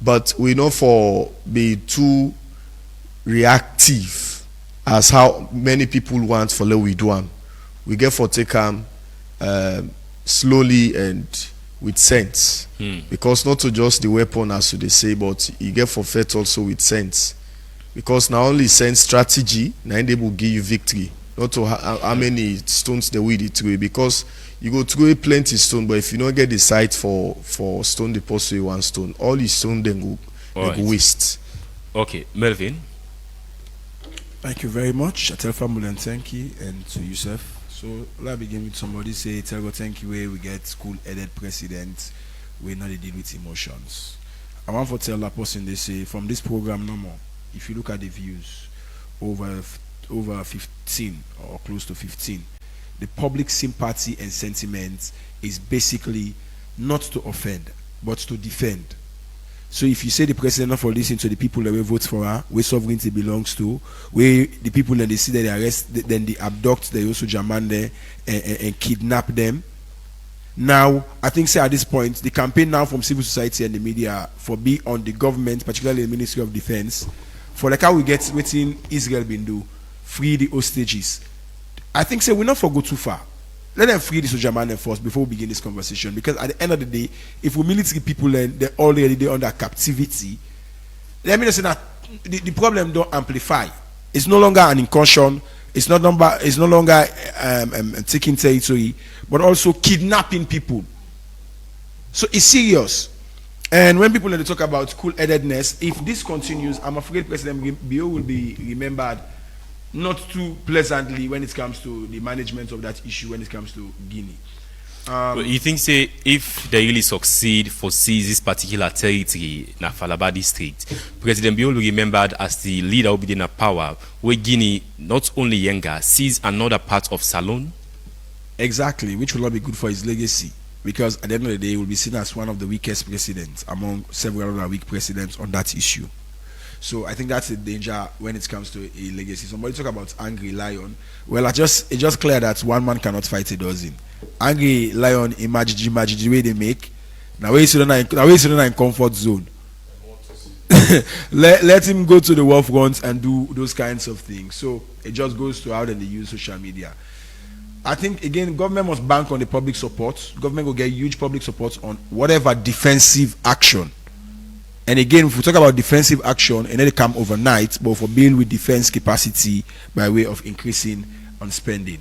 but we not for be too reactive as how many people want for let we do them. We get for take them slowly and with sense, because not to just the weapon as they say, but you get forfeit also with sense, because now only sense strategy now they will give you victory, not to how many stones they will through, because you go through plenty stone, but if you don't get the site for stone deposit one stone, all the stone then go waste. Okay, Melvin. Thank you very much. I tell family and thank you, and to Yusuf. So let's begin with somebody say, tell God thank you where we get school-headed president, we not deal with emotions. I want to tell that person, they say, from this program no more, if you look at the views, over 15 or close to 15, the public sympathy and sentiment is basically not to offend, but to defend. So if you say the president not for listening to the people that will vote for her, where sovereignty belongs to, where the people that they see that they arrest, then they abduct, they also German there and kidnap them. Now, I think say at this point, the campaign now from civil society and the media for be on the government, particularly the Ministry of Defense, for like how we get waiting Israel been do, free the hostages. I think say we not for go too far. Let them free the soldier man first before we begin this conversation, because at the end of the day, if we military people and they're already under captivity, let me just say that the problem don't amplify. It's no longer an incursion. It's no longer taking territory, but also kidnapping people. So it's serious. And when people talk about cool-headedness, if this continues, I'm afraid President Bio will be remembered not too pleasantly when it comes to the management of that issue when it comes to Guinea. But you think say if they really succeed for seize this particular territory na Falaba district, President Bio will be remembered as the leader who be in power where Guinea not only younger seize another part of Salone? Exactly, which will not be good for his legacy, because at the end of the day he will be seen as one of the weakest presidents among several other weak presidents on that issue. So I think that's a danger when it comes to a legacy. Somebody talk about angry lion. Well, it's just clear that one man cannot fight a dozen. Angry lion, imagine the way they make. Now we sit in comfort zone. let him go to the war front and do those kinds of things. So it just goes to how they use social media. I think again, government must bank on the public support. Government will get huge public support on whatever defensive action. And again, if we talk about defensive action, and then it come overnight, but for build with defense capacity by way of increasing on spending.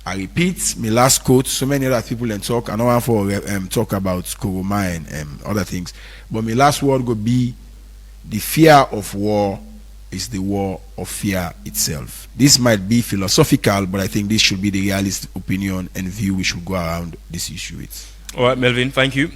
I repeat, my last quote, so many other people can talk, I don't want to talk about Koroma and other things, but my last word would be, the fear of war is the war of fear itself. This might be philosophical, but I think this should be the realist opinion and view we should go around this issue with. All right, Melvin, thank you.